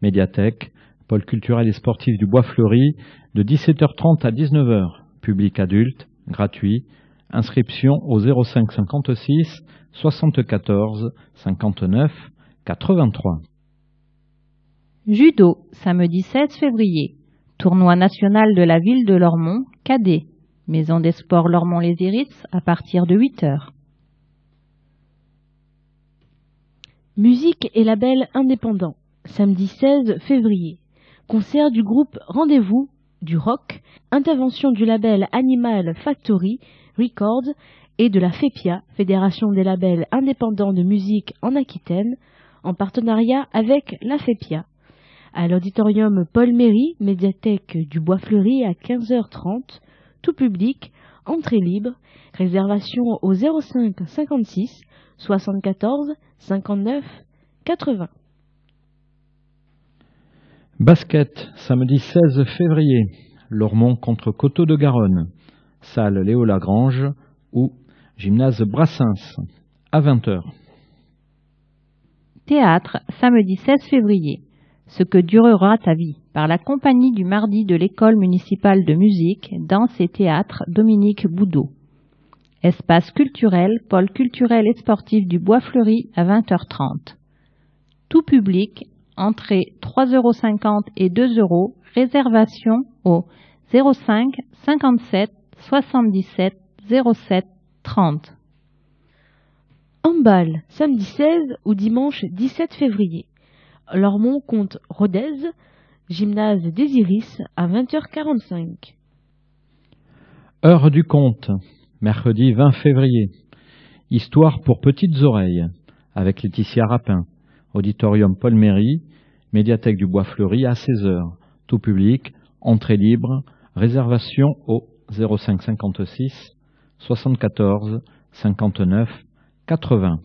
médiathèque, pôle culturel et sportif du Bois Fleuri, de 17 h 30 à 19 h. Public adulte, gratuit. Inscription au 05 56 74 59 83. Judo, samedi 16 février. Tournoi national de la ville de Lormont, cadet. Maison des sports Lormont-les-Iris à partir de 8 h. Musique et label indépendant. Samedi 16 février. Concert du groupe Rendez-vous, du rock, intervention du label Animal Factory Records et de la FEPIA, Fédération des labels indépendants de musique en Aquitaine, en partenariat avec la FEPIA. À l'auditorium Paul Méry, médiathèque du Bois Fleuri à 15 h 30, tout public, entrée libre, réservation au 05 56 74 59 80. Basket, samedi 16 février. Lormont contre Coteau de Garonne. Salle Léo Lagrange ou gymnase Brassens, à 20 h. Théâtre, samedi 16 février. Ce que durera ta vie, par la compagnie du mardi de l'école municipale de musique, danse et théâtre Dominique Boudot. Espace culturel, pôle culturel et sportif du Bois Fleuri à 20 h 30. Tout public, entrée 3,50 € et 2 €, réservation au 05 57 77 07 30. Handball, samedi 16 ou dimanche 17 février. Lormont contre Rodez, gymnase des Iris à 20 h 45. Heure du conte, mercredi 20 février. Histoire pour petites oreilles, avec Laetitia Rapin. Auditorium Paul Méry, médiathèque du Bois Fleuri à 16 h. Tout public, entrée libre, réservation au 05 56 74 59 80.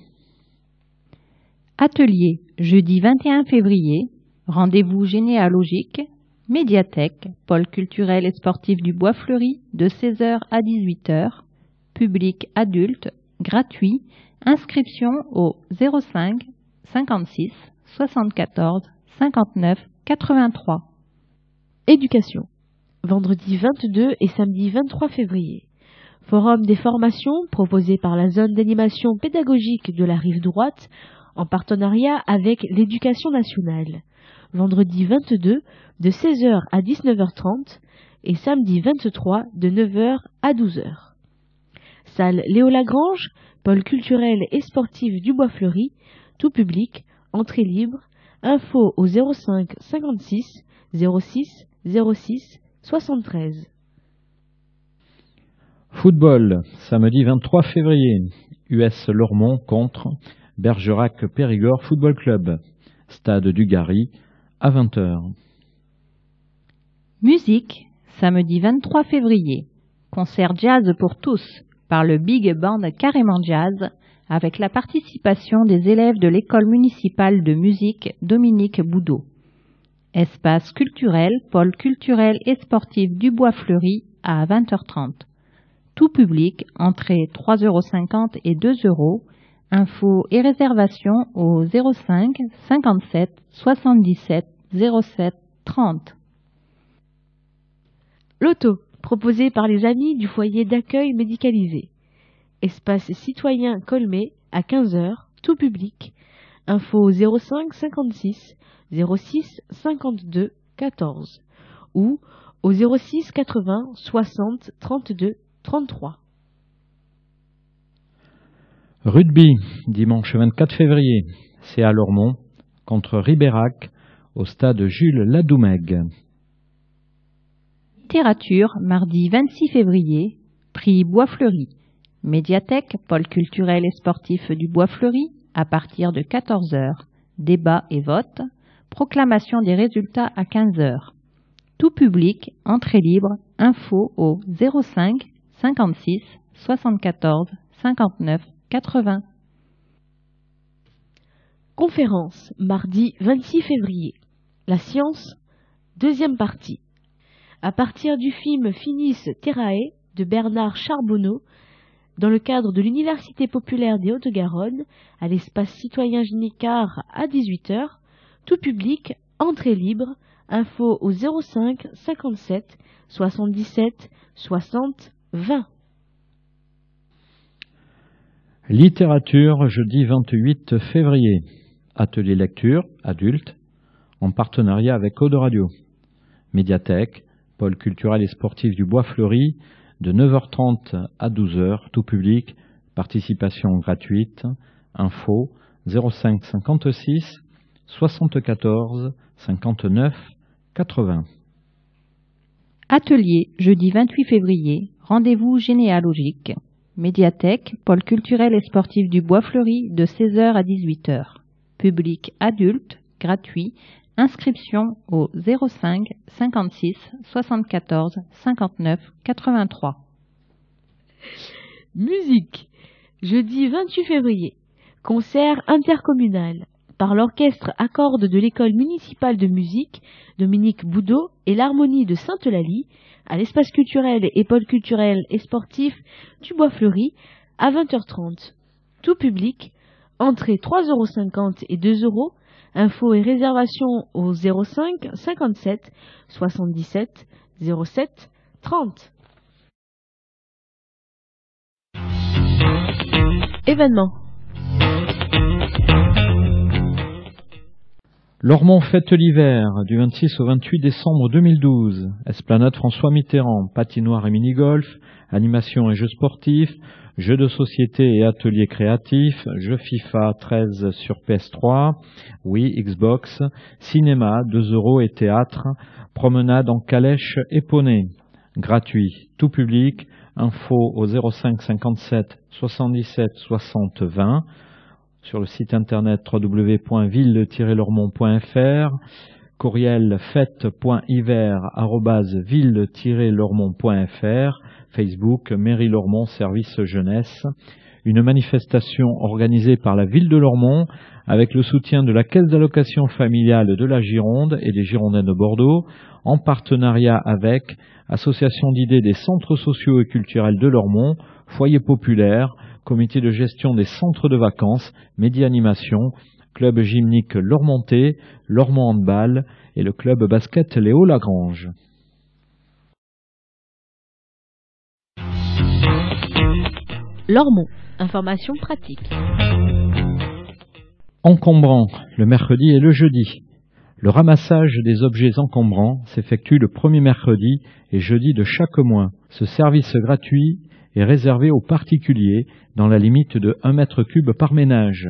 Atelier, jeudi 21 février. Rendez-vous généalogique, médiathèque, pôle culturel et sportif du Bois Fleuri de 16 h à 18 h. Public adulte, gratuit. Inscription au 05 56 74 59 83. Éducation. Vendredi 22 et samedi 23 février. Forum des formations proposé par la zone d'animation pédagogique de la rive droite en partenariat avec l'Éducation nationale. Vendredi 22 de 16 h à 19 h 30 et samedi 23 de 9 h à 12 h. Salle Léo Lagrange, pôle culturel et sportif du Bois Fleuri, tout public, entrée libre, info au 05 56 06 06 73. Football, samedi 23 février, US Lormont contre Bergerac-Périgord Football Club, stade du Gary, à 20h. Musique, samedi 23 février, concert jazz pour tous par le Big Band Carrément Jazz avec la participation des élèves de l'école municipale de musique Dominique Boudot. Espace culturel, pôle culturel et sportif du Bois-Fleuri à 20h30. Tout public, entrée 3,50 € et 2 €. Infos et réservations au 05 57 77 07 30. Loto, proposé par les amis du foyer d'accueil médicalisé. Espace citoyen Colmé à 15h, tout public. Info au 05 56 06 52 14 ou au 06 80 60 32 33. Rugby, dimanche 24 février, c'est à Lormont contre Ribérac au stade Jules Ladoumègue. Littérature, mardi 26 février, prix Bois-Fleuri. Médiathèque, pôle culturel et sportif du Bois-Fleuri, à partir de 14h. Débat et vote. Proclamation des résultats à 15h. Tout public, entrée libre, info au 05 56 74 59 80. Conférence, mardi 26 février. La science, deuxième partie. À partir du film Finis Terrae de Bernard Charbonneau, dans le cadre de l'Université populaire des Hautes-Garonne, à l'espace citoyen Ginicard à 18h, tout public, entrée libre, info au 05 57 77 60 20. Littérature, jeudi 28 février. Atelier lecture, adulte, en partenariat avec Aude Radio. Médiathèque, pôle culturel et sportif du Bois-Fleuri, de 9h30 à 12h, tout public, participation gratuite, info 05 56 74 59 80. Atelier, jeudi 28 février, rendez-vous généalogique. Médiathèque, pôle culturel et sportif du Bois-Fleuri, de 16h à 18h. Public adulte, gratuit, inscription au 05 56 74 59 83. Musique, jeudi 28 février, concert intercommunal par l'orchestre à cordes de l'école municipale de musique Dominique Boudot et l'harmonie de Sainte-Eulalie à l'espace culturel et pôle culturel et sportif du Bois-Fleuri à 20h30. Tout public, entrée 3,50 € et 2 €. Infos et réservations au 05 57 77 07 30. Événements. Lormont fête l'hiver, du 26 au 28 décembre 2012. Esplanade François Mitterrand, patinoire et mini-golf, animation et jeux sportifs, jeux de société et ateliers créatifs, jeux FIFA 13 sur PS3, Wii, Xbox, cinéma, 2 € et théâtre, promenade en calèche et poney. Gratuit, tout public, info au 05 57 77 60 20, sur le site internet www.ville-lormont.fr, courriel fête.hiver@ville-lormont.fr, Facebook Mairie Lormont Service Jeunesse. Une manifestation organisée par la ville de Lormont avec le soutien de la Caisse d'allocation familiale de la Gironde et des Girondins de Bordeaux, en partenariat avec Association d'idées des centres sociaux et culturels de Lormont, Foyer populaire, Comité de gestion des centres de vacances, Média-animation, Club gymnique Lormontais, Lormont Handball et le club basket Léo Lagrange. Lormont, information pratique. Encombrant, le mercredi et le jeudi. Le ramassage des objets encombrants s'effectue le premier mercredi et jeudi de chaque mois. Ce service gratuit est réservé aux particuliers dans la limite de 1 m3 par ménage.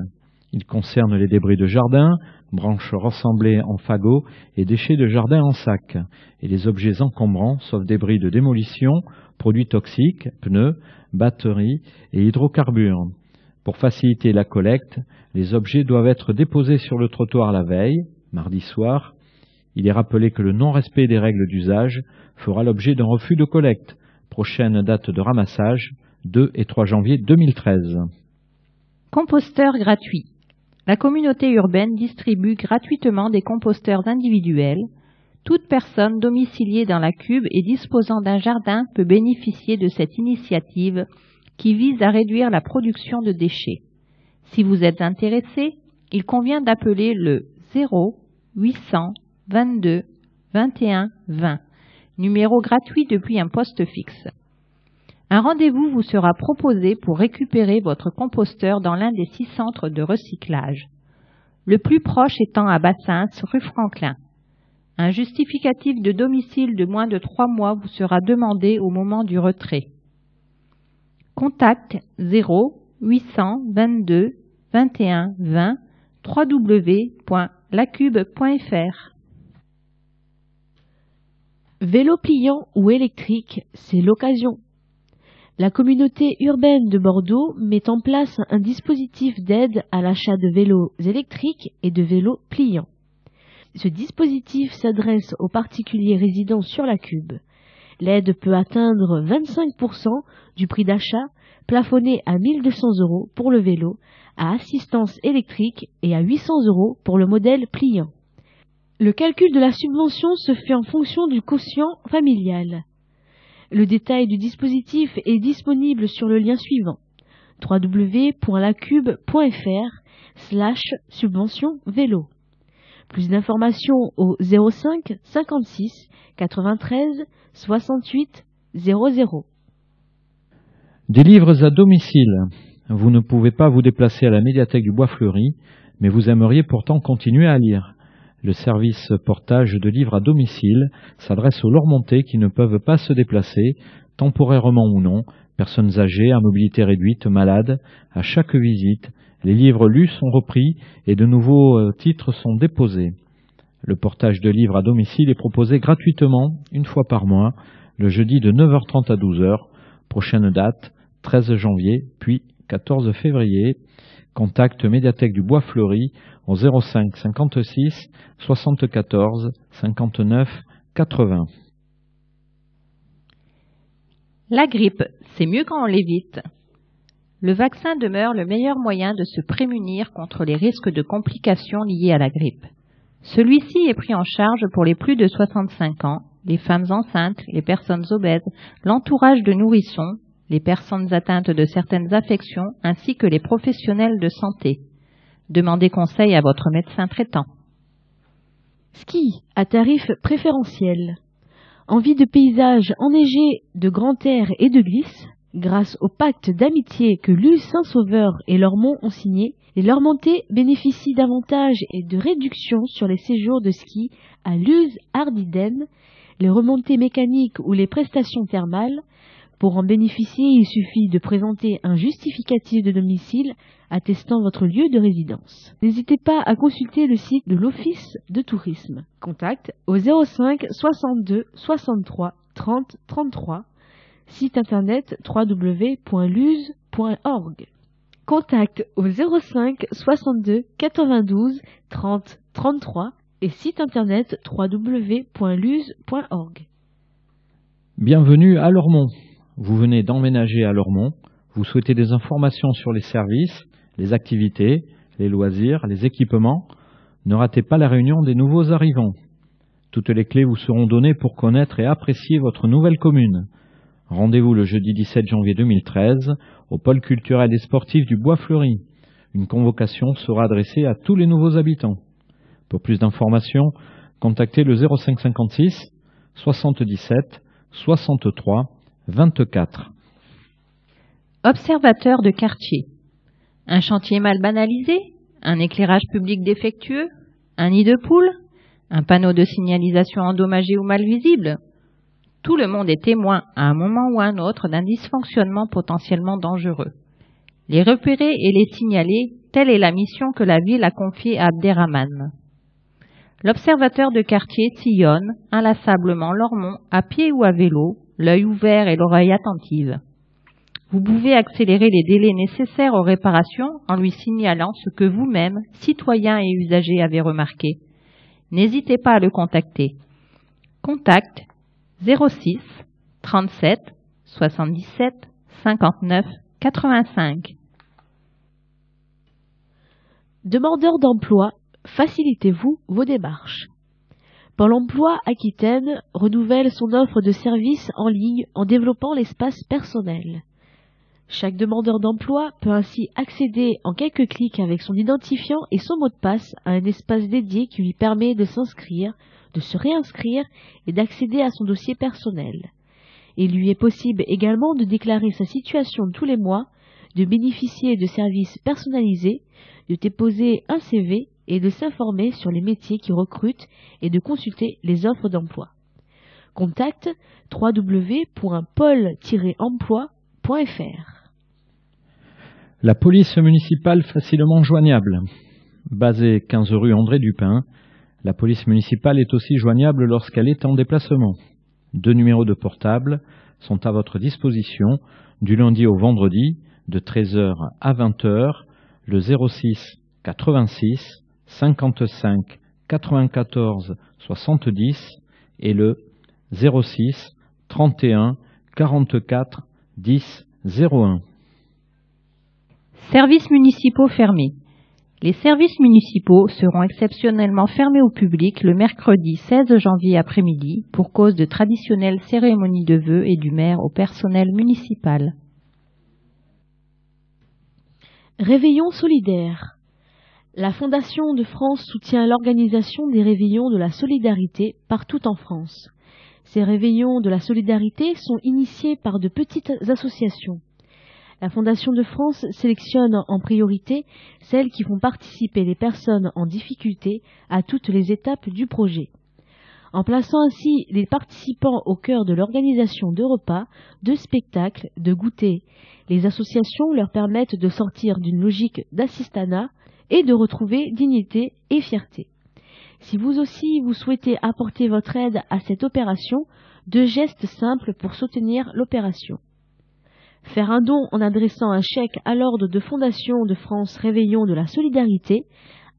Il concerne les débris de jardin, branches rassemblées en fagots et déchets de jardin en sac, et les objets encombrants, sauf débris de démolition, produits toxiques, pneus, batteries et hydrocarbures. Pour faciliter la collecte, les objets doivent être déposés sur le trottoir la veille, mardi soir. Il est rappelé que le non-respect des règles d'usage fera l'objet d'un refus de collecte. Prochaine date de ramassage, 2 et 3 janvier 2013. Composteur gratuit. La communauté urbaine distribue gratuitement des composteurs individuels. Toute personne domiciliée dans la Cube et disposant d'un jardin peut bénéficier de cette initiative qui vise à réduire la production de déchets. Si vous êtes intéressé, il convient d'appeler le 0800 22 21 20, numéro gratuit depuis un poste fixe. Un rendez-vous vous sera proposé pour récupérer votre composteur dans l'un des 6 centres de recyclage, le plus proche étant à Bassins, rue Franklin. Un justificatif de domicile de moins de 3 mois vous sera demandé au moment du retrait. Contact 0800 22 21 20 www.lacube.fr. Vélo pliant ou électrique, c'est l'occasion. La communauté urbaine de Bordeaux met en place un dispositif d'aide à l'achat de vélos électriques et de vélos pliants. Ce dispositif s'adresse aux particuliers résidant sur la Cube. L'aide peut atteindre 25% du prix d'achat, plafonné à 1 200 € pour le vélo à assistance électrique et à 800 € pour le modèle pliant. Le calcul de la subvention se fait en fonction du quotient familial. Le détail du dispositif est disponible sur le lien suivant: www.lacube.fr/subvention vélo. Plus d'informations au 05 56 93 68 00. Des livres à domicile. Vous ne pouvez pas vous déplacer à la médiathèque du Bois Fleuri, mais vous aimeriez pourtant continuer à lire. Le service portage de livres à domicile s'adresse aux Lormontais qui ne peuvent pas se déplacer, temporairement ou non, personnes âgées, à mobilité réduite, malades. À chaque visite, les livres lus sont repris et de nouveaux titres sont déposés. Le portage de livres à domicile est proposé gratuitement, une fois par mois, le jeudi de 9h30 à 12h. Prochaine date, 13 janvier, puis 14 février. Contact médiathèque du Bois Fleuri au 05 56 74 59 80. La grippe, c'est mieux quand on l'évite. Le vaccin demeure le meilleur moyen de se prémunir contre les risques de complications liées à la grippe. Celui-ci est pris en charge pour les plus de 65 ans, les femmes enceintes, les personnes obèses, l'entourage de nourrissons, les personnes atteintes de certaines affections ainsi que les professionnels de santé. Demandez conseil à votre médecin traitant. Ski à tarif préférentiel. Envie de paysages enneigés, de grand air et de glisse, grâce au pacte d'amitié que Luz Saint-Sauveur et Lormont ont signé, les Lormontais bénéficient d'avantages et de réductions sur les séjours de ski à Luz Ardiden, les remontées mécaniques ou les prestations thermales. Pour en bénéficier, il suffit de présenter un justificatif de domicile attestant votre lieu de résidence. N'hésitez pas à consulter le site de l'Office de tourisme. Contact au 05 62 63 30 33. Site internet www.luz.org. Contact au 05 62 92 30 33 et site internet www.luz.org. Bienvenue à Lormont. Vous venez d'emménager à Lormont, vous souhaitez des informations sur les services, les activités, les loisirs, les équipements. Ne ratez pas la réunion des nouveaux arrivants. Toutes les clés vous seront données pour connaître et apprécier votre nouvelle commune. Rendez-vous le jeudi 17 janvier 2013 au pôle culturel et sportif du Bois Fleuri. Une convocation sera adressée à tous les nouveaux habitants. Pour plus d'informations, contactez le 05 56 77 63 24. Observateur de quartier. Un chantier mal banalisé? Un éclairage public défectueux? Un nid de poule? Un panneau de signalisation endommagé ou mal visible? Tout le monde est témoin à un moment ou à un autre d'un dysfonctionnement potentiellement dangereux. Les repérer et les signaler telle est la mission que la ville a confiée à Abderrahmane. L'observateur de quartier sillonne inlassablement Lormont à pied ou à vélo, l'œil ouvert et l'oreille attentive. Vous pouvez accélérer les délais nécessaires aux réparations en lui signalant ce que vous-même, citoyen et usager, avez remarqué. N'hésitez pas à le contacter. Contact 06 37 77 59 85. Demandeurs d'emploi, facilitez-vous vos démarches. Pôle emploi Aquitaine renouvelle son offre de services en ligne en développant l'espace personnel. Chaque demandeur d'emploi peut ainsi accéder en quelques clics avec son identifiant et son mot de passe à un espace dédié qui lui permet de s'inscrire, de se réinscrire et d'accéder à son dossier personnel. Il lui est possible également de déclarer sa situation tous les mois, de bénéficier de services personnalisés, de déposer un CV et de s'informer sur les métiers qui recrutent et de consulter les offres d'emploi. Contact www.pôle-emploi.fr. La police municipale facilement joignable. Basée 15 rue André Dupin, la police municipale est aussi joignable lorsqu'elle est en déplacement. 2 numéros de portable sont à votre disposition du lundi au vendredi de 13h à 20h, le 06 86 55 94 70 et le 06 31 44 10 01. Services municipaux fermés. Les services municipaux seront exceptionnellement fermés au public le mercredi 16 janvier après-midi pour cause de traditionnelles cérémonies de vœux et du maire au personnel municipal. Réveillon solidaire. La Fondation de France soutient l'organisation des réveillons de la solidarité partout en France. Ces réveillons de la solidarité sont initiés par de petites associations. La Fondation de France sélectionne en priorité celles qui font participer les personnes en difficulté à toutes les étapes du projet. En plaçant ainsi les participants au cœur de l'organisation de repas, de spectacles, de goûters, les associations leur permettent de sortir d'une logique d'assistanat et de retrouver dignité et fierté. Si vous aussi vous souhaitez apporter votre aide à cette opération, 2 gestes simples pour soutenir l'opération. Faire un don en adressant un chèque à l'ordre de Fondation de France Réveillon de la Solidarité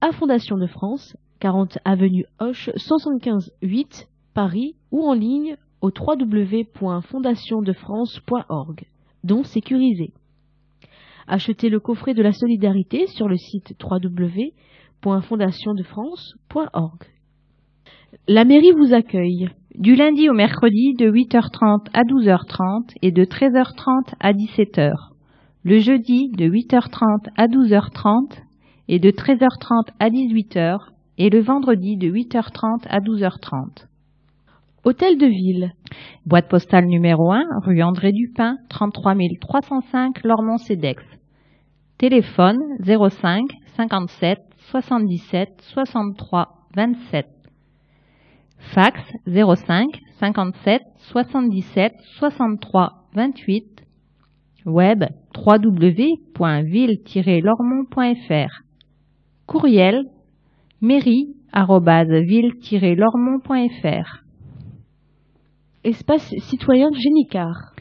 à Fondation de France, 40 avenue Hoche, 75 8, Paris, ou en ligne au www.fondationdefrance.org, don sécurisé. Achetez le coffret de la solidarité sur le site www.fondationdefrance.org. La mairie vous accueille. Du lundi au mercredi de 8h30 à 12h30 et de 13h30 à 17h. Le jeudi de 8h30 à 12h30 et de 13h30 à 18h et le vendredi de 8h30 à 12h30. Hôtel de ville. Boîte postale numéro 1, rue André Dupin, 33 305 Lormont-Cedex. Téléphone 05 57 77 63 27. Fax 05 57 77 63 28. Web www.ville-lormont.fr. Courriel mairie@ville-lormont.fr. Espace citoyen Génicard.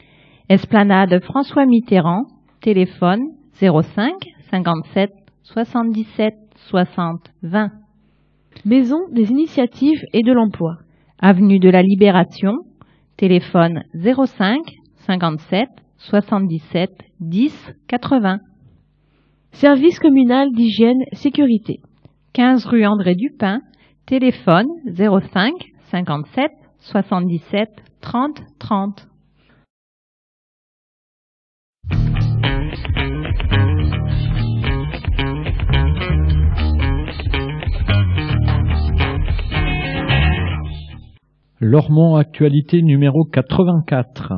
Esplanade François Mitterrand. Téléphone 05 57 77 60 20. Maison des initiatives et de l'emploi. Avenue de la Libération. Téléphone 05 57 77 10 80. Service communal d'hygiène sécurité. 15 rue André Dupin. Téléphone 05 57 77 30 30. Lormont Actualité numéro 84.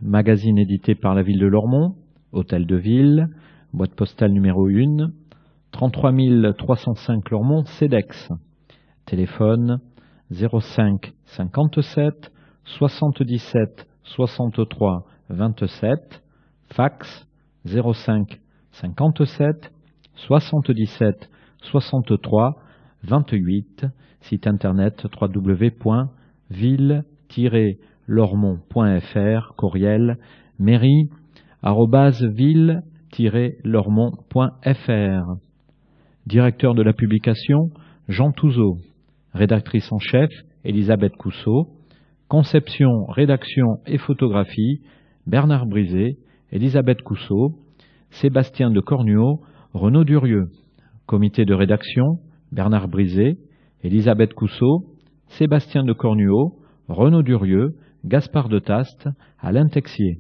Magazine édité par la ville de Lormont, hôtel de ville, boîte postale numéro 1, 33 305 Lormont, Cedex. Téléphone 05 57 77 63 27. Fax 05 57 77 63 28, site internet www.ville-lormont.fr, courriel mairie@ville-lormont.fr. Directeur de la publication, Jean Touzeau. Rédactrice en chef, Elisabeth Cousseau. Conception, rédaction et photographie, Bernard Brisé, Elisabeth Cousseau. Sébastien de Cornuau, Renaud Durieux. Comité de rédaction, Bernard Brisé, Elisabeth Cousseau, Sébastien de Cornuau, Renaud Durieux, Gaspard de Taste, Alain Texier.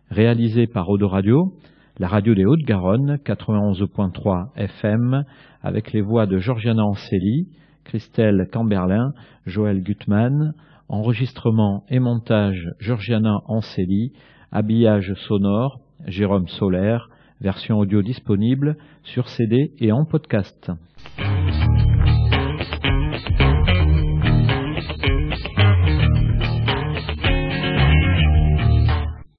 Réalisé par Autoradio, la radio des Hautes-Garonne, 91.3 FM, avec les voix de Georgiana Anceli, Christelle Camberlin, Joël Gutmann, enregistrement et montage Georgiana Anceli, habillage sonore Jérôme Solaire, version audio disponible sur CD et en podcast.